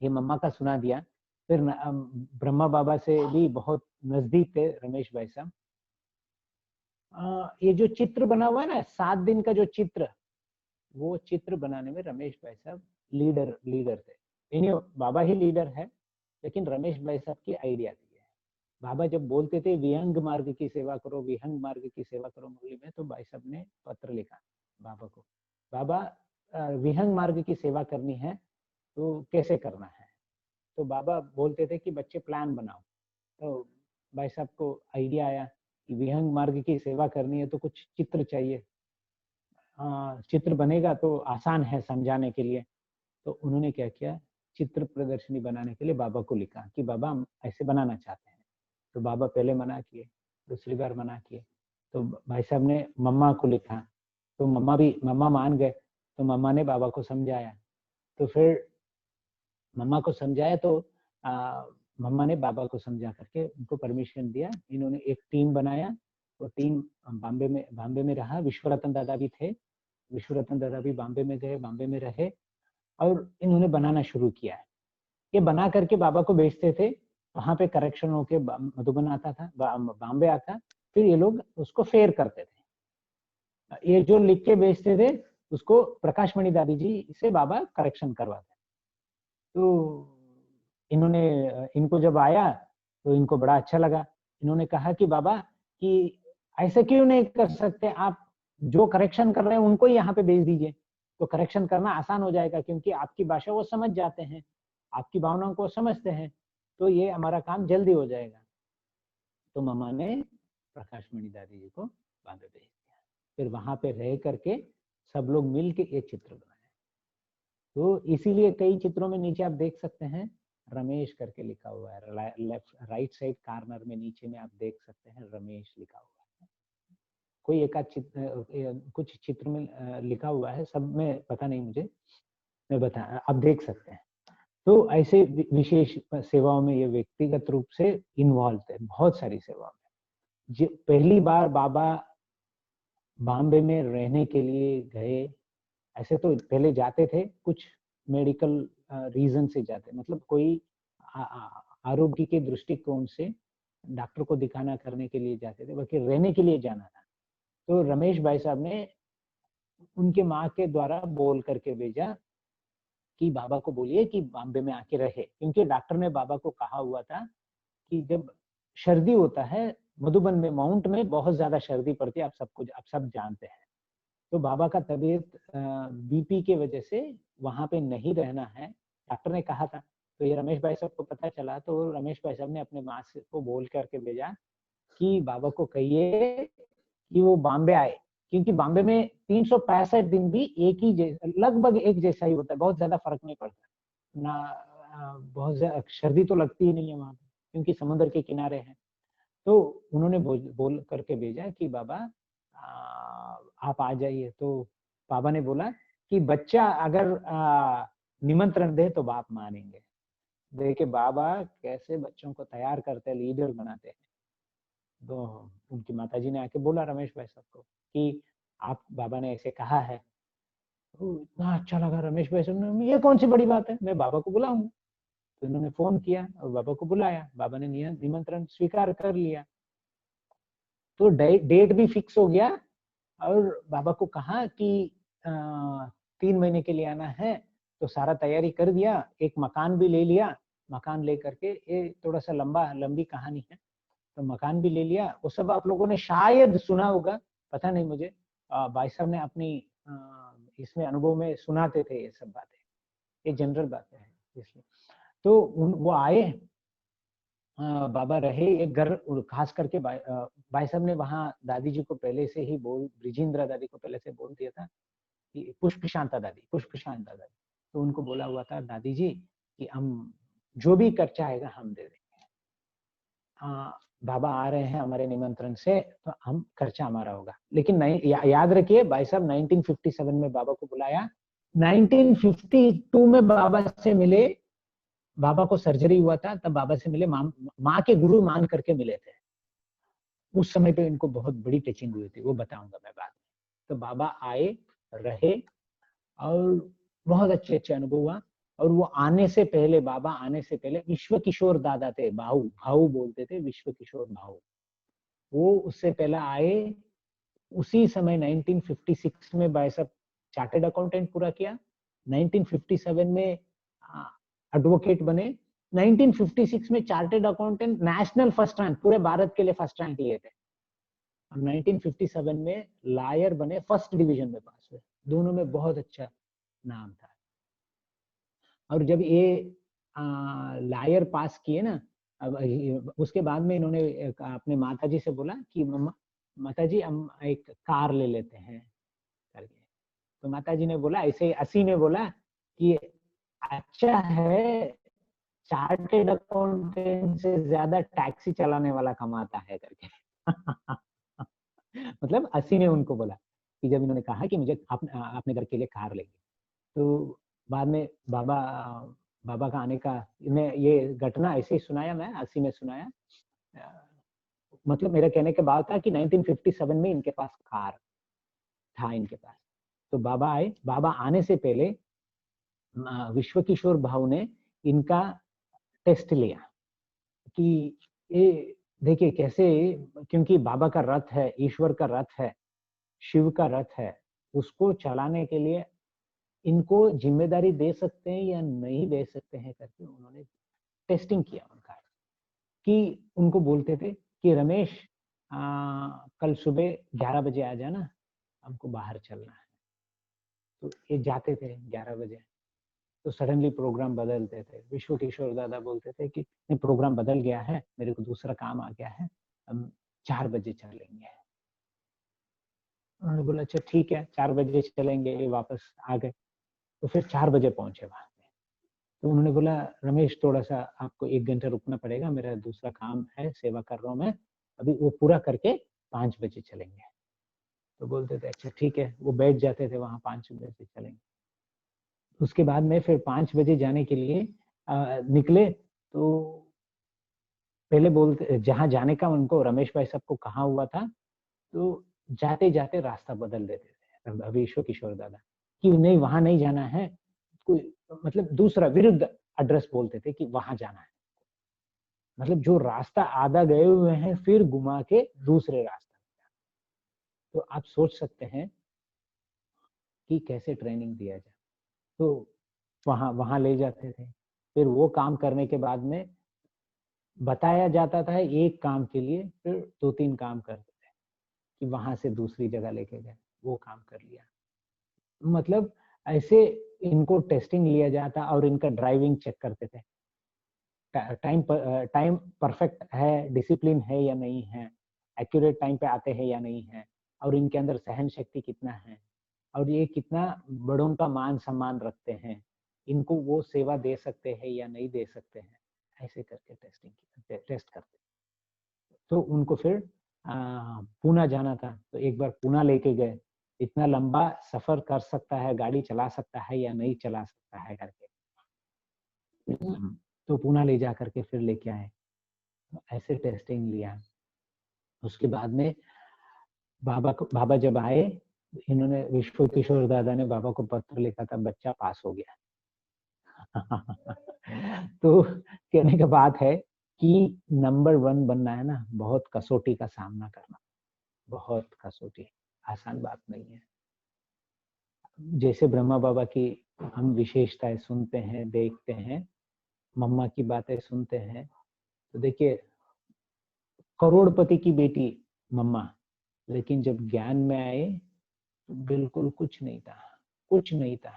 Speaker 2: ये मम्मा का सुना दिया। फिर ब्रह्मा बाबा से भी बहुत नजदीक थे रमेश भाई साहब। ये जो चित्र बना हुआ है ना 7 दिन का जो चित्र, वो चित्र बनाने में रमेश भाई साहब लीडर थे। यानी बाबा ही लीडर है, लेकिन रमेश भाई साहब की आइडिया थी। बाबा जब बोलते थे विहंग मार्ग की सेवा करो, विहंग मार्ग की सेवा करो मुरली में, तो भाई साहब ने पत्र लिखा बाबा को, बाबा विहंग मार्ग की सेवा करनी है तो कैसे करना है। तो बाबा बोलते थे कि बच्चे प्लान बनाओ। तो भाई साहब को आइडिया आया कि विहंग मार्ग की सेवा करनी है तो कुछ चित्र चाहिए, चित्र बनेगा तो आसान है समझाने के लिए। तो उन्होंने क्या किया, चित्र प्रदर्शनी बनाने के लिए बाबा को लिखा कि बाबा हम ऐसे बनाना चाहते हैं। तो बाबा पहले मना किए, दूसरी बार मना किए, तो भाई साहब ने मम्मा को लिखा, तो मम्मा मान गए। तो मम्मा ने बाबा को समझाया, तो फिर मम्मा को समझाया तो मम्मा ने बाबा को समझा करके उनको परमिशन दिया। इन्होंने एक टीम बनाया, वो टीम बॉम्बे में रहा। विश्वरतन दादा भी थे, विश्वरतन दादा भी बॉम्बे में गए, बॉम्बे में रहे और इन्होंने बनाना शुरू किया। ये बना करके बाबा को भेजते थे, वहां पे करेक्शन होके मधुबन आता था, बॉम्बे आता, फिर ये लोग उसको फेयर करते थे। ये जो लिख के भेजते थे उसको प्रकाश मणि दादी जी से बाबा करेक्शन करवाते। तो इनको जब आया तो इनको बड़ा अच्छा लगा। इन्होंने कहा कि बाबा कि ऐसे क्यों नहीं कर सकते आप, जो करेक्शन कर रहे हैं उनको ही यहाँ पे भेज दीजिए, तो करेक्शन करना आसान हो जाएगा, क्योंकि आपकी भाषा वो समझ जाते हैं, आपकी भावनाओं को समझते हैं, तो ये हमारा काम जल्दी हो जाएगा। तो मम्मा ने प्रकाश मणि दादी जी को बॉम्बे भेज दिया। फिर वहां पे रह करके सब लोग मिल के एक चित्र बनाए। तो इसीलिए कई चित्रों में नीचे आप देख सकते हैं रमेश करके लिखा हुआ है, लेफ्ट राइट साइड कॉर्नर में नीचे में आप देख सकते हैं रमेश लिखा हुआ है। कोई एक आध चित्र, कुछ चित्र में लिखा हुआ है, सब में पता नहीं मुझे, मैं बता, आप देख सकते हैं। तो ऐसे विशेष सेवाओं में ये व्यक्तिगत रूप से इन्वॉल्व है, बहुत सारी सेवाओं में। पहली बार बाबा बॉम्बे में रहने के लिए गए, ऐसे तो पहले जाते थे, कुछ मेडिकल रीजन से जाते, मतलब कोई आरोग्य के दृष्टिकोण से डॉक्टर को दिखाना करने के लिए जाते थे, बाकी रहने के लिए जाना था। तो रमेश भाई साहब ने उनके माँ के द्वारा बोल करके भेजा कि बाबा को बोलिए कि बॉम्बे में आके रहे, क्योंकि डॉक्टर ने बाबा को कहा हुआ था कि जब सर्दी होता है मधुबन में, माउंट में बहुत ज्यादा सर्दी पड़ती है, आप सब जानते हैं। तो बाबा का तबीयत बीपी के वजह से वहां पे नहीं रहना है, डॉक्टर ने कहा था। तो ये रमेश भाई साहब को पता चला, तो रमेश भाई साहब ने अपने माँ को बोल करके भेजा कि बाबा को कहिए कि वो बॉम्बे आए, क्योंकि बॉम्बे में 365 दिन भी एक ही लगभग एक जैसा ही होता है, बहुत ज्यादा फर्क नहीं पड़ता ना, बहुत ज्यादा सर्दी तो लगती ही नहीं है वहां पे, क्योंकि समुद्र के किनारे है। तो उन्होंने बोल करके भेजा कि बाबा आप आ जाइए। तो बाबा ने बोला कि बच्चा अगर निमंत्रण दे तो बाप मानेंगे। देखिए बाबा कैसे बच्चों को तैयार करते हैं, लीडर बनाते हैं। तो उनकी माताजी ने आके बोला रमेश भाई साहब को कि आप, बाबा ने ऐसे कहा है। तो इतना अच्छा लगा रमेश भाई साहब ने, ये कौन सी बड़ी बात है, मैं बाबा को बुलाऊंगा। तो उन्होंने फोन किया और बाबा को बुलाया, बाबा ने निमंत्रण स्वीकार कर लिया। तो डेट भी फिक्स हो गया और बाबा को कहा कि 3 महीने के लिए आना है, तो सारा तैयारी कर दिया, एक मकान भी ले लिया। मकान ले करके, ये थोड़ा सा लंबी कहानी है, तो मकान भी ले लिया। वो सब आप लोगों ने शायद सुना होगा, पता नहीं मुझे, भाई साहब ने अपनी इसमें अनुभव में सुनाते थे ये सब बातें, ये जनरल बातें हैं इसलिए। तो वो आए, बाबा रहे एक घर, खास करके भाई साहब ने वहाँ दादी जी को पहले से ही ब्रिजेंद्रा दादी को पहले से बोल दिया था कि पुष्प शांता दादी। तो उनको बोला हुआ था दादी जी कि हम जो भी खर्चा आएगा हम दे देंगे, बाबा आ रहे हैं हमारे निमंत्रण से, तो हम खर्चा हमारा होगा। लेकिन नहीं, याद रखिए भाई साहब 1957 में बाबा को बुलाया, 1952 में बाबा से मिले, बाबा को सर्जरी हुआ था तब बाबा से मिले, माँ के गुरु मान करके मिले थे। उस समय पे इनको बहुत बड़ी टचिंग हुई थी, वो बताऊंगा मैं बाद में। तो बाबा आए, रहे और बहुत अच्छे अच्छे अनुभव हुआ। और वो आने से पहले, बाबा आने से पहले विश्व किशोर दादा थे, भाऊ बोलते थे, विश्व किशोर भाऊ। वो उससे पहले आए, उसी समय 1956 में भाई साहब चार्टर्ड अकाउंटेंट पूरा किया, 1957 में एडवोकेट बने, 1956 में chartered accountant national first rank, पूरे भारत के लिए फर्स्ट रैंक लिए थे। और 1957 में लायर बने, फर्स्ट डिवीजन में पास हुए। दोनों में बहुत अच्छा नाम था। और जब ये लायर पास किए ना, अब उसके बाद में इन्होंने अपने माताजी से बोला कि माताजी हम एक कार ले लेते हैं करके। तो माताजी ने बोला, ऐसे 80 में बोला कि अच्छा है, चार्टेड अकाउंटेंट से ज्यादा टैक्सी चलाने वाला कमाता है करके। मतलब 80 ने उनको बोला कि जब इन्होंने कहा कि मुझे अपने घर के लिए कार लेंगे। तो बाद में बाबा का आने का, मैं ये घटना ऐसे ही सुनाया, मैं 80 में सुनाया। मतलब मेरा कहने के बाद था कि 1957 में इनके पास कार था इनके पास। तो बाबा आए, बाबा आने से पहले विश्व किशोर भाऊ ने इनका टेस्ट लिया कि ये देखिए कैसे, क्योंकि बाबा का रथ है, ईश्वर का रथ है, शिव का रथ है, उसको चलाने के लिए इनको जिम्मेदारी दे सकते हैं या नहीं दे सकते हैं करके उन्होंने टेस्टिंग किया उनका। कि उनको बोलते थे कि रमेश कल सुबह 11 बजे आ जाना, हमको बाहर चलना है। तो ये जाते थे 11 बजे, तो सडनली प्रोग्राम बदलते थे। विश्व किशोर दादा बोलते थे कि नहीं, प्रोग्राम बदल गया है, मेरे को दूसरा काम आ गया है, हम 4 बजे चलेंगे। उन्होंने बोला अच्छा ठीक है 4 बजे चलेंगे, ये वापस आ गए। तो फिर 4 बजे पहुंचे वहां पे। तो उन्होंने बोला रमेश थोड़ा सा आपको 1 घंटा रुकना पड़ेगा, मेरा दूसरा काम है, सेवा कर रहा हूँ मैं, अभी वो पूरा करके 5 बजे चलेंगे। तो बोलते थे अच्छा ठीक है, वो बैठ जाते थे वहां, 5 बजे चलेंगे। उसके बाद में फिर 5 बजे जाने के लिए निकले। तो पहले बोलते जहां जाने का उनको रमेश भाई सबको कहा हुआ था, तो जाते जाते रास्ता बदल देते थे अभी ईश्वर किशोर दादा, कि नहीं वहां नहीं जाना है, कोई मतलब दूसरा विरुद्ध एड्रेस बोलते थे कि वहां जाना है। मतलब जो रास्ता आधा गए हुए हैं फिर घुमा के दूसरे रास्ते। तो आप सोच सकते हैं कि कैसे ट्रेनिंग दिया जाए। तो वहां वहां ले जाते थे, फिर वो काम करने के बाद में बताया जाता था एक काम के लिए, फिर 2-3 काम करते थे कि वहां से दूसरी जगह लेके गए, वो काम कर लिया। मतलब ऐसे इनको टेस्टिंग लिया जाता और इनका ड्राइविंग चेक करते थे, टाइम परफेक्ट है, डिसिप्लिन है या नहीं है, एक्यूरेट टाइम पे आते हैं या नहीं है, और इनके अंदर सहन शक्ति कितना है, और ये कितना बड़ों का मान सम्मान रखते हैं, इनको वो सेवा दे सकते हैं या नहीं दे सकते हैं, ऐसे करके टेस्ट करते। तो उनको फिर पूना जाना था, तो एक बार पूना लेके गए, इतना लंबा सफर कर सकता है, गाड़ी चला सकता है या नहीं चला सकता है करके। तो पूना ले जा करके फिर लेके आए, ऐसे टेस्टिंग लिया। उसके बाद में बाबा जब आए, इन्होंने विश्व किशोर दादा ने बाबा को पत्र लिखा था, बच्चा पास हो गया। तो कहने का बात है कि नंबर 1 बनना है ना, बहुत कसौटी का सामना करना, बहुत कसौटी, आसान बात नहीं है। जैसे ब्रह्मा बाबा की हम विशेषताएं सुनते हैं, देखते हैं, मम्मा की बातें सुनते हैं, तो देखिए करोड़पति की बेटी मम्मा, लेकिन जब ज्ञान में आए तो बिल्कुल कुछ नहीं था, कुछ नहीं था,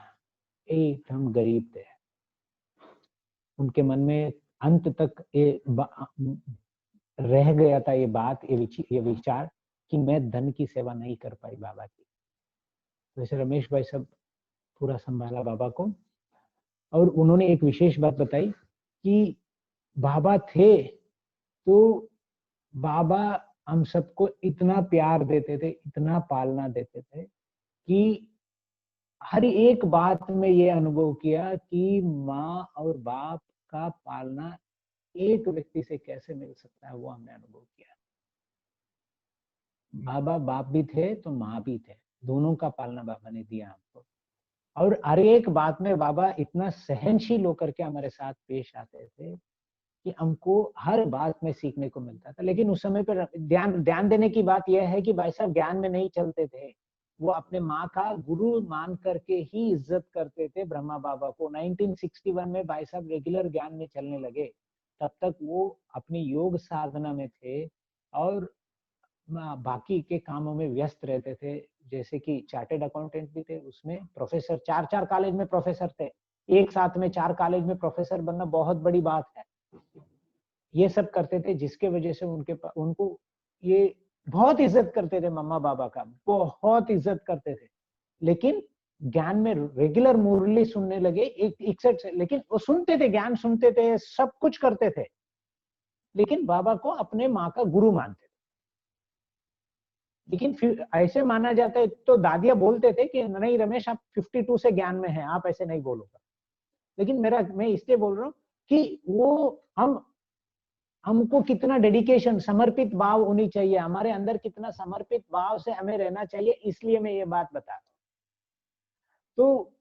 Speaker 2: एकदम गरीब थे। उनके मन में अंत तक रह गया था ये बात, ये विचार कि मैं धन की सेवा नहीं कर पाई बाबा की। वैसे रमेश भाई सब पूरा संभाला बाबा को, और उन्होंने एक विशेष बात बताई कि बाबा थे तो बाबा हम सबको इतना प्यार देते थे, इतना पालना देते थे कि हर एक बात में ये अनुभव किया कि माँ और बाप का पालना एक व्यक्ति से कैसे मिल सकता है, वो हमने अनुभव किया। बाबा बाप भी थे तो माँ भी थे, दोनों का पालना बाबा ने दिया हमको। और हर एक बात में बाबा इतना सहनशील होकर के हमारे साथ पेश आते थे कि हमको हर बात में सीखने को मिलता था। लेकिन उस समय पर ध्यान देने की बात यह है कि भाई साहब ज्ञान में नहीं चलते थे, वो अपने माँ का गुरु मान करके ही इज्जत करते थे ब्रह्मा बाबा को। 1961 में भाई साहब रेगुलर ज्ञान में चलने लगे, तब तक वो अपनी योग साधना में थे और बाकी के कामों में व्यस्त रहते थे। जैसे कि चार्टेड अकाउंटेंट भी थे, उसमें प्रोफेसर, 4-4 कॉलेज में प्रोफेसर थे। एक साथ में 4 कॉलेज में प्रोफेसर बनना बहुत बड़ी बात है। ये सब करते थे जिसके वजह से उनको ये बहुत इज्जत करते थे, मम्मा बाबा का बहुत इज्जत करते थे। लेकिन ज्ञान में रेगुलर मुरली सुनने लगे एक 61 से, लेकिन वो सुनते थे, ज्ञान सुनते थे, सब कुछ करते थे, लेकिन बाबा को अपने माँ का गुरु मानते थे। लेकिन फिर ऐसे माना जाता है, तो दादिया बोलते थे कि नहीं रमेश आप 52 से ज्ञान में हैं, आप ऐसे नहीं बोलोगे। लेकिन मैं इसलिए बोल रहा हूँ कि वो हमको कितना डेडिकेशन, समर्पित भाव होनी चाहिए, हमारे अंदर कितना समर्पित भाव से हमें रहना चाहिए, इसलिए मैं ये बात बता रहा हूँ। तो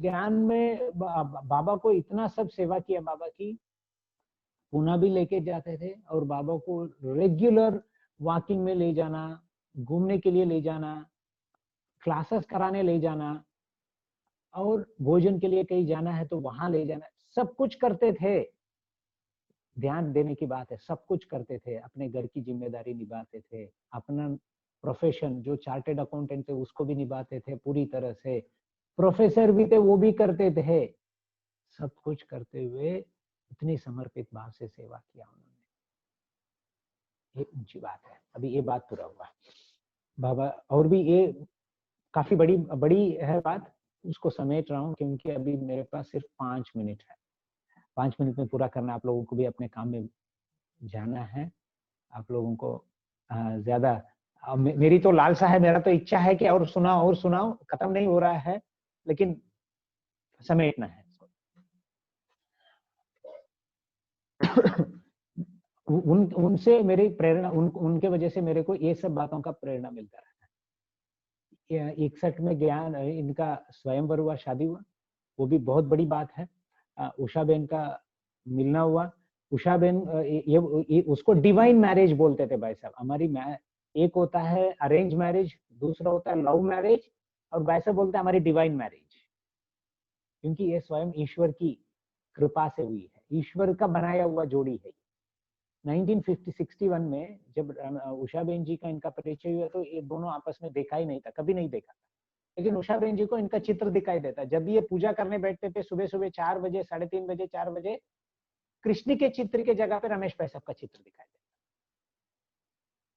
Speaker 2: ज्ञान में बाबा को इतना सब सेवा किया बाबा की, पूना भी लेके जाते थे और बाबा को रेगुलर वॉकिंग में ले जाना, घूमने के लिए ले जाना, क्लासेस कराने ले जाना, और भोजन के लिए कहीं जाना है तो वहां ले जाना, सब कुछ करते थे। ध्यान देने की बात है, सब कुछ करते थे, अपने घर की जिम्मेदारी निभाते थे, अपना प्रोफेशन जो चार्टेड अकाउंटेंट थे उसको भी निभाते थे पूरी तरह से, प्रोफेसर भी थे वो भी करते थे, सब कुछ करते हुए इतनी समर्पित भाव से सेवा किया उन्होंने। ये ऊंची बात है। अभी ये बात पूरा हुआ। बाबा और भी ये काफी बड़ी बड़ी है बात, उसको समेट रहा हूँ क्योंकि अभी मेरे पास सिर्फ 5 मिनट है। 5 मिनट में पूरा करना, आप लोगों को भी अपने काम में जाना है। आप लोगों को ज्यादा मेरी तो लालसा है, मेरा तो इच्छा है कि और सुनाओ, खत्म नहीं हो रहा है, लेकिन समेटना है। उनसे मेरी प्रेरणा, उनके वजह से मेरे को ये सब बातों का प्रेरणा मिलता रहा। 61 में ज्ञान इनका स्वयंवर हुआ, शादी हुआ, वो भी बहुत बड़ी बात है। उषा बेन का मिलना हुआ। उषा बेन ये उसको डिवाइन मैरिज बोलते थे भाई साहब। हमारी एक होता है अरेंज मैरिज, दूसरा होता है लव मैरिज, और भाई साहब बोलते हैं हमारी डिवाइन मैरिज, क्योंकि ये स्वयं ईश्वर की कृपा से हुई है, ईश्वर का बनाया हुआ जोड़ी है। 1961 में जब उषा बेन जी का इनका परिचय हुआ तो ये दोनों आपस में देखा ही नहीं था, कभी नहीं देखा, लेकिन उषा बेन जी को इनका चित्र दिखाई देता। जब ये पूजा करने बैठते थे सुबह सुबह 4 बजे, 3:30 बजे, 4 बजे, कृष्ण के चित्र के जगह पे रमेश भाई साहब का चित्र दिखाई देता,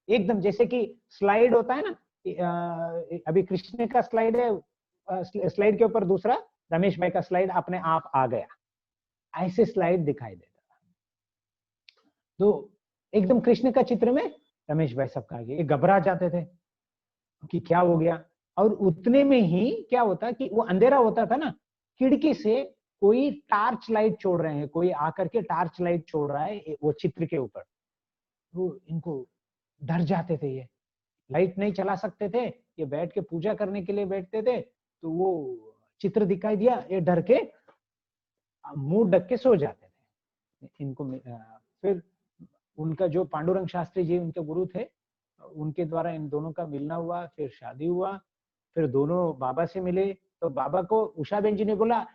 Speaker 2: एकदम जैसे कि स्लाइड होता है ना, अभी कृष्ण का स्लाइड है, स्लाइड के ऊपर दूसरा रमेश भाई का स्लाइड अपने आप आ गया, ऐसे स्लाइड दिखाई देता। तो एकदम कृष्ण का चित्र में रमेश भाई साहब का आ गया, ये घबरा जाते थे कि क्या हो गया। और उतने में ही क्या होता कि वो अंधेरा होता था ना, खिड़की से कोई टार्च लाइट छोड़ रहे हैं, कोई आकर के टार्च लाइट छोड़ रहा है वो चित्र के ऊपर, तो इनको डर जाते थे। ये लाइट नहीं चला सकते थे, ये बैठ के पूजा करने के लिए बैठते थे, तो वो चित्र दिखाई दिया, ये डर के मुंह ढक के सो जाते थे। इनको फिर उनका जो पांडुरंग शास्त्री जी उनके गुरु थे, उनके द्वारा इन दोनों का मिलना हुआ, फिर शादी हुआ, फिर दोनों बाबा से मिले। तो बाबा को उषा बेन जी ने बोला,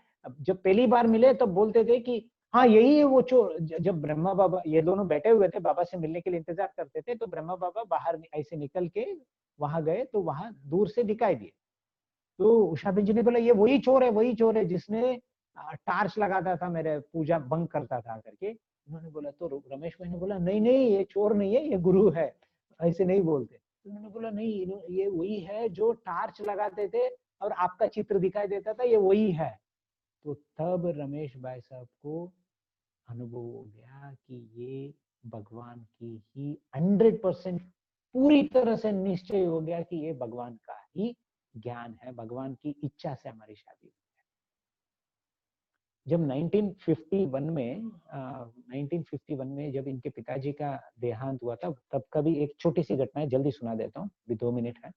Speaker 2: जब पहली बार मिले तो बोलते थे कि हाँ यही है वो चोर। जब ब्रह्मा बाबा ये दोनों बैठे हुए थे, बाबा से मिलने के लिए इंतजार करते थे, तो ब्रह्मा बाबा बाहर ऐसे निकल के वहां गए, तो वहां दूर से दिखाई दिए। तो उषा बेन जी ने बोला ये वही चोर है जिसने टार्च लगाता था, मेरे पूजा भंग करता था करके। उन्होंने बोला, तो रमेश भाई ने बोला नहीं नहीं ये चोर नहीं है, ये गुरु है, ऐसे नहीं बोलते। उन्होंने बोला नहीं ये वही है जो टार्च लगाते थे और आपका चित्र दिखाई देता था, ये वही है। तो तब रमेश भाई साहब को अनुभव हो गया कि ये भगवान की ही 100% पूरी तरह से निश्चय हो गया कि ये भगवान का ही ज्ञान है, भगवान की इच्छा से हमारी शादी हुई है। जब 1951 में जब इनके पिताजी का देहांत हुआ था, तब का भी एक छोटी सी घटना है, जल्दी सुना देता हूँ, अभी 2 मिनट है।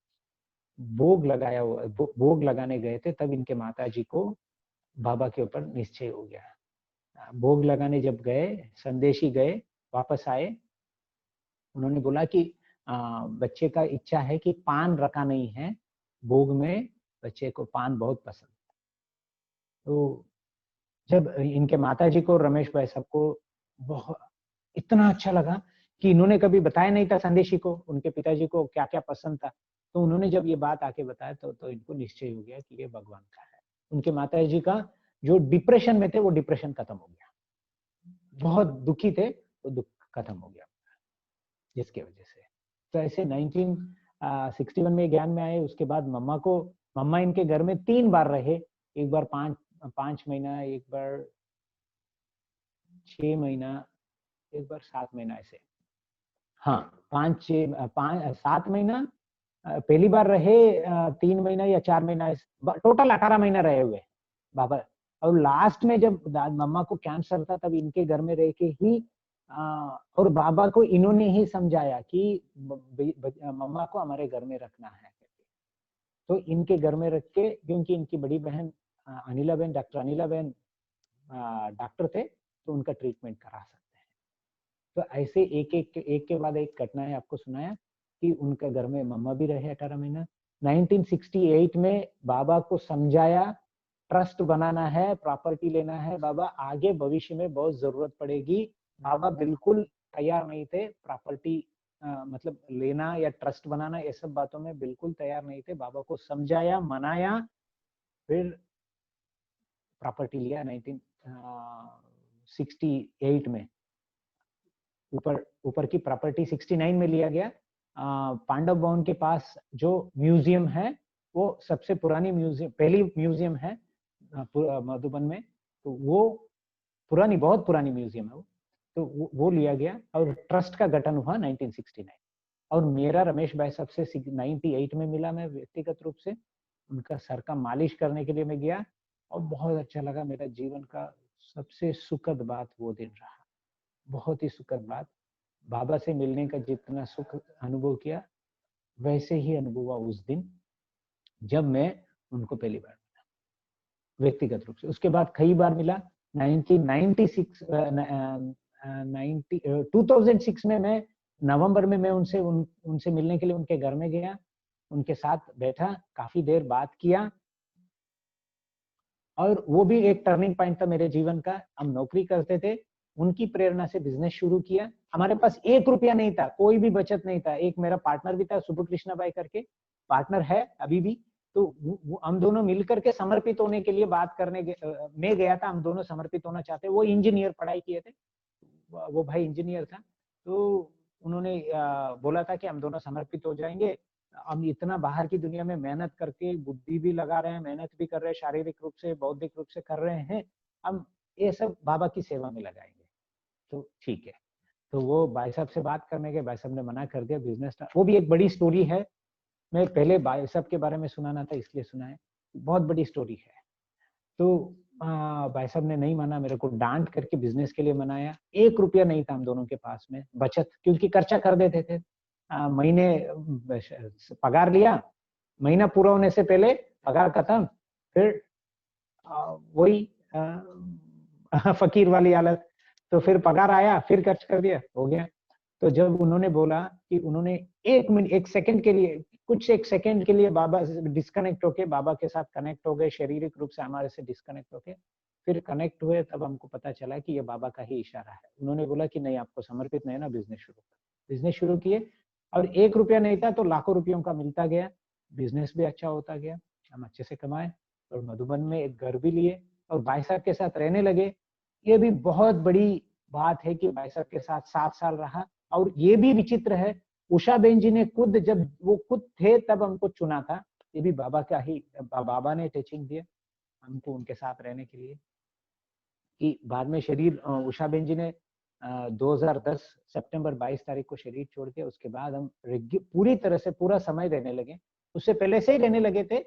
Speaker 2: भोग लगाने गए थे, तब इनके माताजी को बाबा के ऊपर निश्चय हो गया। भोग लगाने जब गए, संदेशी गए, वापस आए, उन्होंने बोला कि बच्चे का इच्छा है कि पान रखा नहीं है भोग में, बच्चे को पान बहुत पसंद। तो जब इनके माताजी को, रमेश भाई साहब को बहुत इतना अच्छा लगा कि इन्होंने कभी बताया नहीं था संदेशी को, उनके पिताजी को क्या क्या पसंद था। तो उन्होंने जब ये बात आके बताया तो इनको निश्चय हो गया कि ये भगवान का है। उनके माताजी का जो डिप्रेशन में थे, वो डिप्रेशन खत्म हो गया, बहुत दुखी थे, वो दुख खत्म हो गया जिसके वजह से। तो ऐसे 1961 में ज्ञान में आए। उसके बाद मम्मा इनके घर में 3 बार रहे, एक बार 5 महीना, एक बार 6 महीना, एक बार 7 महीना, ऐसे। हाँ 7 महीना पहली बार रहे, 3 महीना या 4 महीना, टोटल 18 महीना रहे हुए बाबा। और लास्ट में जब मम्मा को कैंसर था, तब इनके घर में रह के ही और बाबा को इन्होंने ही समझाया कि मम्मा को हमारे घर में रखना है। तो इनके घर में रख के, क्योंकि इनकी बड़ी बहन डॉक्टर अनिला बहन डॉक्टर थे, तो उनका ट्रीटमेंट करा सकते हैं। तो ऐसे एक के बाद एक घटना है, आपको सुनाया कि उनके घर में मम्मा भी रहे 18 महीना। 1968 में बाबा को समझाया, ट्रस्ट बनाना है, प्रॉपर्टी लेना है, बाबा आगे भविष्य में बहुत जरूरत पड़ेगी। बाबा बिल्कुल तैयार नहीं थे प्रॉपर्टी मतलब लेना या ट्रस्ट बनाना, ये सब बातों में बिल्कुल तैयार नहीं थे। बाबा को समझाया, मनाया, फिर प्रॉपर्टी लिया 1968 में। ऊपर की प्रॉपर्टी 69 में लिया गया, पांडव भवन के पास जो म्यूजियम है वो सबसे पुरानी म्यूजियम, पहली म्यूजियम है मधुबन में। तो वो पुरानी, बहुत पुरानी म्यूजियम है वो। तो वो लिया गया और ट्रस्ट का गठन हुआ 1969। और मेरा रमेश भाई साहब से 98 में मिला मैं व्यक्तिगत रूप से। उनका सर का मालिश करने के लिए मैं गया और बहुत अच्छा लगा। मेरा जीवन का सबसे सुखद बात वो दिन रहा, बहुत ही सुखद बात। बाबा से मिलने का जितना सुख अनुभव किया वैसे ही अनुभव हुआ उस दिन जब मैं उनको पहली बार मिला व्यक्तिगत रूप से। उसके बाद कई बार मिला। 2006 में मैं नवंबर में मैं उनसे मिलने के लिए उनके घर में गया, उनके साथ बैठा, काफी देर बात किया। और वो भी एक टर्निंग पॉइंट था मेरे जीवन का। हम नौकरी करते थे, उनकी प्रेरणा से बिजनेस शुरू किया। हमारे पास 1 रुपया नहीं था, कोई भी बचत नहीं था। एक मेरा पार्टनर भी था, सुब्बू कृष्णा भाई करके, पार्टनर है अभी भी। तो हम दोनों मिलकर के समर्पित होने के लिए बात करने में गया था। हम दोनों समर्पित होना चाहते। वो इंजीनियर पढ़ाई किए थे, वो भाई इंजीनियर था। तो उन्होंने बोला था कि हम दोनों समर्पित हो जाएंगे। हम इतना बाहर की दुनिया में मेहनत करके बुद्धि भी लगा रहे हैं, मेहनत भी कर रहे हैं, शारीरिक रूप से बौद्धिक रूप से कर रहे हैं, हम ये सब बाबा की सेवा में लगाएंगे। तो ठीक है। तो वो भाई साहब से बात करने के, भाई साहब ने मना कर दिया। बिजनेस, वो भी एक बड़ी स्टोरी है। मैं पहले भाई साहब के बारे में सुनाना था इसलिए सुना है, बहुत बड़ी स्टोरी है। तो भाई साहब ने नहीं माना, मेरे को डांट करके बिजनेस के लिए मनाया। 1 रुपया नहीं था हम दोनों के पास में बचत, क्योंकि खर्चा कर देते थे। महीने पगार लिया, महीना पूरा होने से पहले पगार खत्म, फिर वही फकीर वाली हालत। तो फिर पगार आया, फिर खर्च कर दिया, हो गया। तो जब उन्होंने बोला कि उन्होंने 1 मिनट, 1 सेकंड के लिए, कुछ 1 सेकंड के लिए बाबा से डिस्कनेक्ट होके बाबा के साथ कनेक्ट हो गए, शारीरिक रूप से हमारे से डिस्कनेक्ट होके फिर कनेक्ट हुए, तब हमको पता चला कि ये बाबा का ही इशारा है। उन्होंने बोला कि नहीं, आपको समर्पित नहीं ना, बिजनेस शुरू करो। बिजनेस शुरू किए और 1 रुपया नहीं था तो लाखों रुपयों का मिलता गया। बिजनेस भी अच्छा होता गया, हम अच्छे से कमाए और मधुबन में एक घर भी लिए और भाई साहब के साथ रहने लगे। ये भी बहुत बड़ी बात है कि भाई साहब के साथ 7 साल रहा। और ये भी विचित्र है, उषा बेन जी ने खुद, जब वो खुद थे तब हमको चुना था। ये भी बाबा का ही, बाबा ने टीचिंग दिया हमको उनके साथ रहने के लिए। कि बाद में शरीर, उषा बेन जी ने 2010 सितंबर 22 तारीख को शरीर छोड़ दिया। उसके बाद हम पूरी तरह से पूरा समय रहने लगे। उससे पहले से ही रहने लगे थे।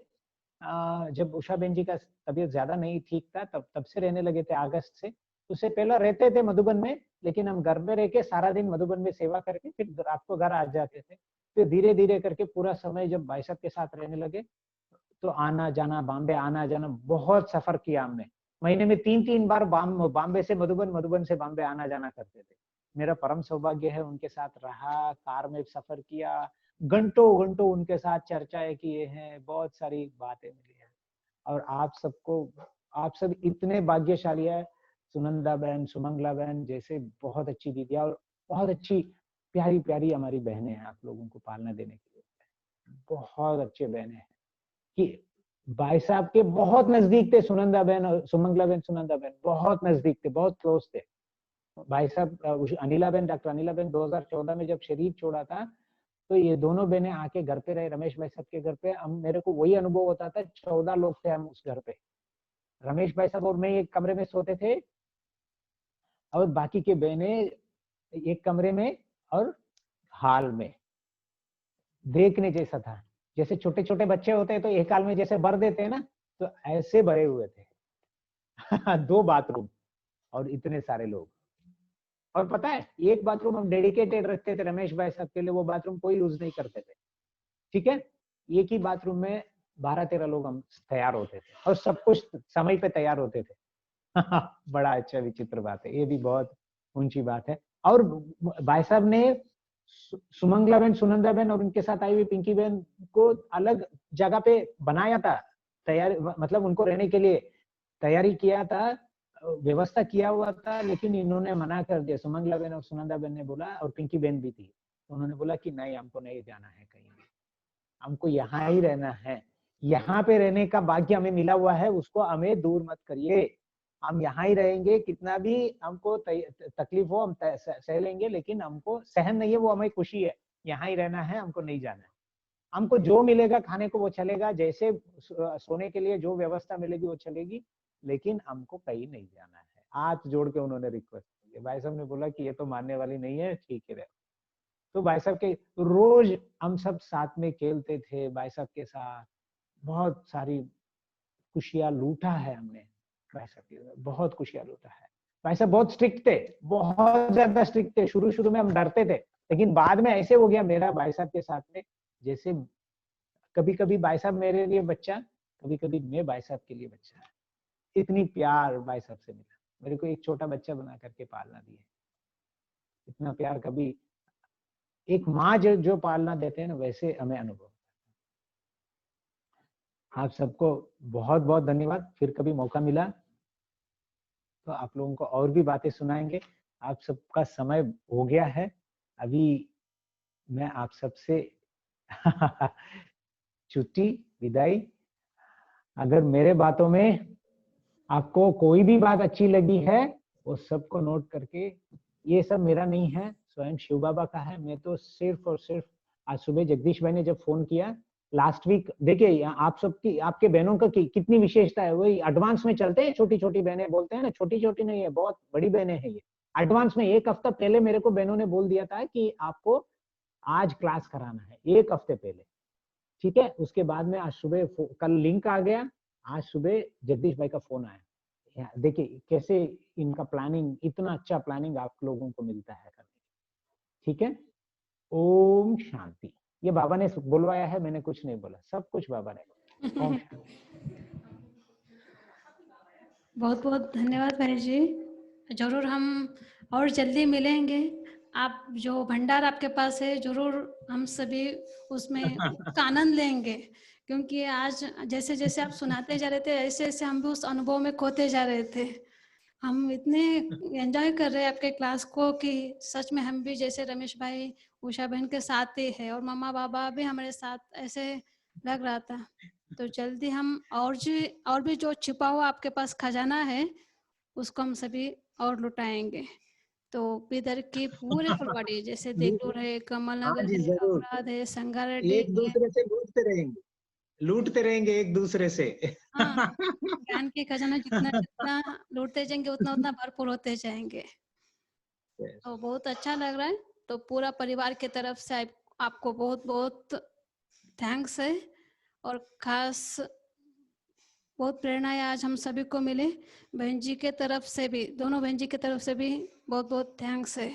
Speaker 2: जब उषा बेन जी का तबीयत ज्यादा नहीं ठीक था तब से रहने लगे थे, अगस्त से। उससे पहले रहते थे मधुबन में, लेकिन हम घर में रह के सारा दिन मधुबन में सेवा करके फिर रात को घर आ जाते थे। फिर धीरे धीरे करके पूरा समय जब भाई साहब के साथ रहने लगे तो आना जाना, बॉम्बे आना जाना, बहुत सफर किया हमने। महीने में 3-3 बार बॉम्बे से मधुबन, मधुबन से बॉम्बे आना जाना करते थे। मेरा परम सौभाग्य है, उनके साथ रहा, कार में सफर किया, घंटों घंटों उनके साथ चर्चाएं किए हैं, बहुत सारी बातें मिली है। और आप सब इतने भाग्यशाली है। सुनंदा बहन, सुमंगला बहन जैसे बहुत अच्छी दीदी और बहुत अच्छी प्यारी प्यारी हमारी बहनें हैं, आप लोगों को पालना देने के लिए बहुत अच्छे बहनें हैं। कि भाई साहब के बहुत नजदीक थे सुनंदा बहन और सुमंगला बहन। सुनंदा बहन बहुत नजदीक थे, बहुत क्लोज थे। भाई साहब, अनिला बहन, डॉक्टर अनिला बहन 2014 में जब शरीर छोड़ा था तो ये दोनों बहनें आके घर पे रहे, रमेश भाई साहब के घर पे। हम, मेरे को वही अनुभव होता था, 14 लोग थे हम उस घर पे। रमेश भाई साहब और मैं एक कमरे में सोते थे और बाकी के बहनें एक कमरे में और हाल में। देखने जैसा था, जैसे छोटे छोटे बच्चे होते हैं तो एक हाल में जैसे भर देते हैं ना, तो ऐसे भरे हुए थे। 2 बाथरूम और इतने सारे लोग। और पता है, एक बाथरूम हम डेडिकेटेड रखते थे रमेश भाई साहब के लिए, वो बाथरूम कोई यूज नहीं करते थे। ठीक है, एक ही बाथरूम में 12-13 लोग हम तैयार होते थे और सब कुछ समय पे तैयार होते थे। बड़ा अच्छा विचित्र बात है, ये भी बहुत ऊंची बात है। और भाई साहब ने सुमंगला बहन, सुनंदा बहन और उनके साथ आई हुई पिंकी बहन को अलग जगह पे बनाया था, तैयारी मतलब उनको रहने के लिए तैयारी किया था, व्यवस्था किया हुआ था। लेकिन इन्होंने मना कर दिया। सुमंगला बहन और सुनंदा बहन ने बोला, और पिंकी बहन भी थी, उन्होंने बोला कि नहीं, हमको नहीं जाना है कहीं भी, हमको यहाँ ही रहना है। यहाँ पे रहने का भाग्य हमें मिला हुआ है, उसको हमें दूर मत करिए। हम यहाँ ही रहेंगे, कितना भी हमको तकलीफ हो हम सह लेंगे, लेकिन हमको सहन नहीं है, वो हमें खुशी है। यहाँ ही रहना है, हमको नहीं जाना है। हमको जो मिलेगा खाने को वो चलेगा, जैसे सोने के लिए जो व्यवस्था मिलेगी वो चलेगी, लेकिन हमको कहीं नहीं जाना है। हाथ जोड़ के उन्होंने रिक्वेस्ट की। भाई साहब ने बोला कि ये तो मानने वाली नहीं है, ठीक है रहे। तो भाई साहब के रोज हम सब साथ में खेलते थे, भाई साहब के साथ बहुत सारी खुशियां लूटा है हमने। भाई साहब के बहुत खुशियां लूटा है। भाई साहब बहुत स्ट्रिक्ट थे, बहुत ज्यादा स्ट्रिक्ट थे। शुरू शुरू में हम डरते थे, लेकिन बाद में ऐसे हो गया मेरा भाई साहब के साथ में, जैसे कभी कभी भाई साहब मेरे लिए बच्चा, कभी कभी मैं भाई साहब के लिए बच्चा। इतनी प्यार भाई साहब से मिला, मेरे को एक छोटा बच्चा बना करके पालना दिया। इतना प्यार कभी एक माँ जो पालना देते हैं ना, वैसे हमें अनुभव। आप सबको बहुत बहुत धन्यवाद। फिर कभी मौका मिला तो आप लोगों को और भी बातें सुनाएंगे। आप सबका समय हो गया है, अभी मैं आप सबसे छुट्टी, विदाई। अगर मेरे बातों में आपको कोई भी बात अच्छी लगी है, वो सबको नोट करके, ये सब मेरा नहीं है, स्वयं शिव बाबा का है। मैं तो सिर्फ और सिर्फ आज सुबह जगदीश भाई ने जब फोन किया लास्ट वीक, देखिए आप सबकी, आपके बहनों का कितनी विशेषता है, वही एडवांस में चलते हैं। छोटी छोटी बहनें बोलते हैं ना, छोटी छोटी नहीं है, बहुत बड़ी बहनें हैं ये। एडवांस में 1 हफ्ता पहले मेरे को बहनों ने बोल दिया था कि आपको आज क्लास कराना है, 1 हफ्ते पहले। ठीक है, उसके बाद में आज सुबह कल लिंक आ गया, आज सुबह जगदीश भाई का फोन आया। देखिए कैसे इनका प्लानिंग, इतना अच्छा प्लानिंग आप लोगों को मिलता है करने। ठीक है, ओम शांति। ये बाबा ने बुलवाया है, मैंने कुछ नहीं बोला, सब कुछ बाबा ने। ओम शांति।
Speaker 1: बहुत बहुत धन्यवाद भाई जी। जरूर हम और जल्दी मिलेंगे। आप जो भंडार आपके पास है, जरूर हम सभी उसमें उसका आनंद लेंगे, क्योंकि आज जैसे जैसे आप सुनाते जा रहे थे, ऐसे ऐसे हम भी उस अनुभव में खोते जा रहे थे। हम इतने एंजॉय कर रहे हैं आपके क्लास को कि सच में हम भी जैसे रमेश भाई, उषा बहन के साथ ही है, और मम्मा बाबा भी हमारे साथ, ऐसे लग रहा था। तो जल्दी हम और भी जो छिपा हुआ आपके पास खजाना है, उसको हम सभी और लुटाएंगे। तो बिदर की पूरे फुलवाड़ी, जैसे देगलूर है, कमल
Speaker 3: हाँ
Speaker 1: नगर
Speaker 3: जी,
Speaker 1: है,
Speaker 3: जरूर।
Speaker 1: औराद है, संगारेड्डी
Speaker 3: एक
Speaker 1: है।
Speaker 3: दूसरे से लूटते रहेंगे एक दूसरे से।
Speaker 1: हाँ, ज्ञान के खजाना जितना जितना लूटते जाएंगे, उतना उतना भरपूर होते जाएंगे। तो बहुत अच्छा लग रहा है। तो पूरा परिवार की तरफ से आपको बहुत बहुत थैंक्स है, और खास बहुत प्रेरणाएं आज हम सभी को मिले। बहन जी के तरफ से भी, दोनों बहन जी की तरफ से भी बहुत बहुत थैंक्स है।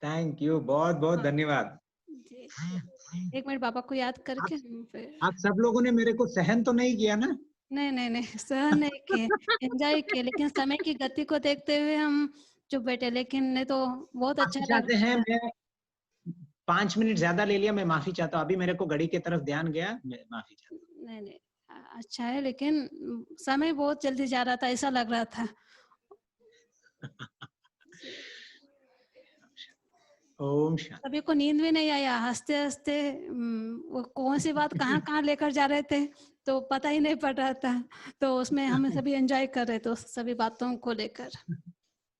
Speaker 3: थैंक यू, बहुत बहुत धन्यवाद।
Speaker 1: जी, 1 मिनट बाबा को याद करके हम फिर।
Speaker 3: आप सब लोगों ने मेरे को सहन तो नहीं किया ना?
Speaker 1: नहीं नहीं नहीं, सहन नहीं किए, एंजॉय किए, लेकिन समय की गति को देखते हुए हम चुप बैठे, लेकिन नहीं तो बहुत अच्छा
Speaker 3: माफी
Speaker 1: लग
Speaker 3: चाहते
Speaker 1: रहा
Speaker 3: हैं,
Speaker 1: था।
Speaker 3: मैं 5 मिनट ज्यादा ले लिया, मैं माफी चाहता हूँ। अभी मेरे को घड़ी की तरफ ध्यान गया, मैं माफी चाहता
Speaker 1: नहीं नहीं, अच्छा है, लेकिन समय बहुत जल्दी जा रहा था, ऐसा लग रहा था।
Speaker 3: हूँ। ओम शांति।
Speaker 1: सभी को नींद भी नहीं आया, हंसते हंसते वो कौन सी बात कहाँ कहाँ लेकर जा रहे थे, तो पता ही नहीं पड़ रहा था। तो उसमें हम सभी एंजॉय कर रहे थे उस सभी बातों को लेकर।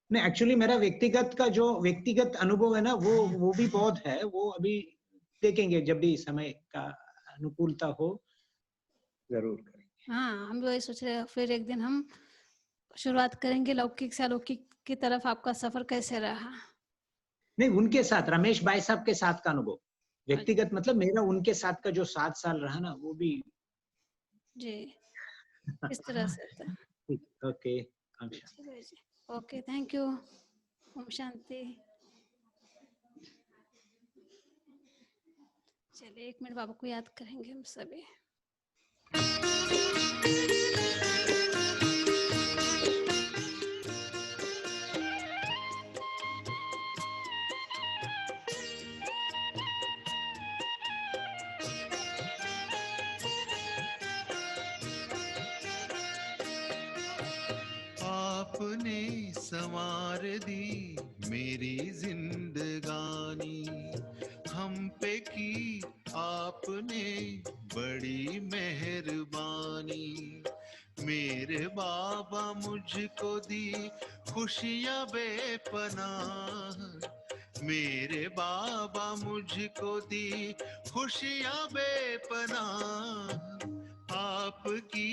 Speaker 3: नहीं, एक्चुअली मेरा व्यक्तिगत अनुभव है ना, वो भी बहुत है। वो अभी देखेंगे, जब भी समय का अनुकूलता हो जरूर करेंगे।
Speaker 1: हाँ, हम भी वही सोच रहे हैं, फिर एक दिन हम शुरुआत करेंगे लौकिक से अलौकिक की तरफ। आपका सफर कैसे रहा?
Speaker 3: नहीं, उनके साथ, रमेश भाई साहब के साथ का अनुभव, व्यक्तिगत मतलब मेरा उनके साथ का जो 7 साल रहा ना, वो भी।
Speaker 1: जी, किस तरह से था?
Speaker 3: ठीक, ओके, ओम शांति।
Speaker 1: चलिए जी, okay, thank you. Om Shanti. चलिए 1 मिनट बाबा को याद करेंगे हम सभी।
Speaker 4: आपने संवार दी मेरी जिंदगानी, हम पे की आपने बड़ी मेहरबानी। मेरे बाबा मुझको दी खुशियाँ बेपनाह, मेरे बाबा मुझको दी खुशियाँ बेपनाह। आपकी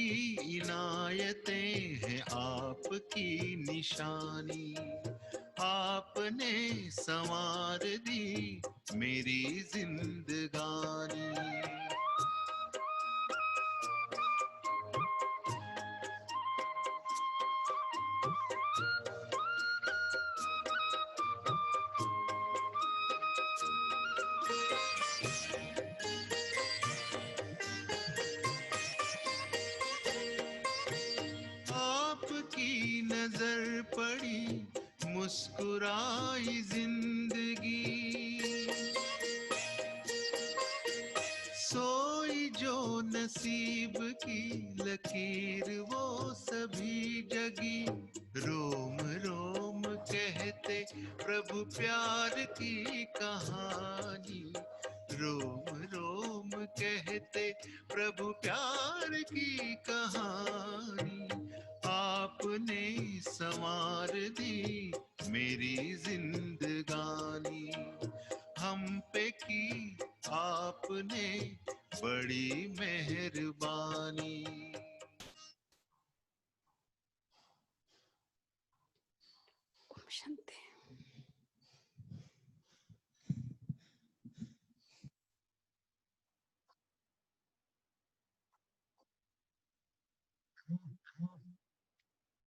Speaker 4: इनायतें हैं आपकी निशानी, आपने संवार दी मेरी जिंदगानी। आपकी नजर पड़ी मुस्कुराई जिंदगी, सोई जो नसीब की लकीर वो सभी जगी। रोम रोम कहते प्रभु प्यार की कहानी, रोम रोम कहते प्रभु प्यार की कहानी। आपने संवार दी मेरी जिंदगानी, हम पे की आपने बड़ी मेहरबानी।
Speaker 1: शांति।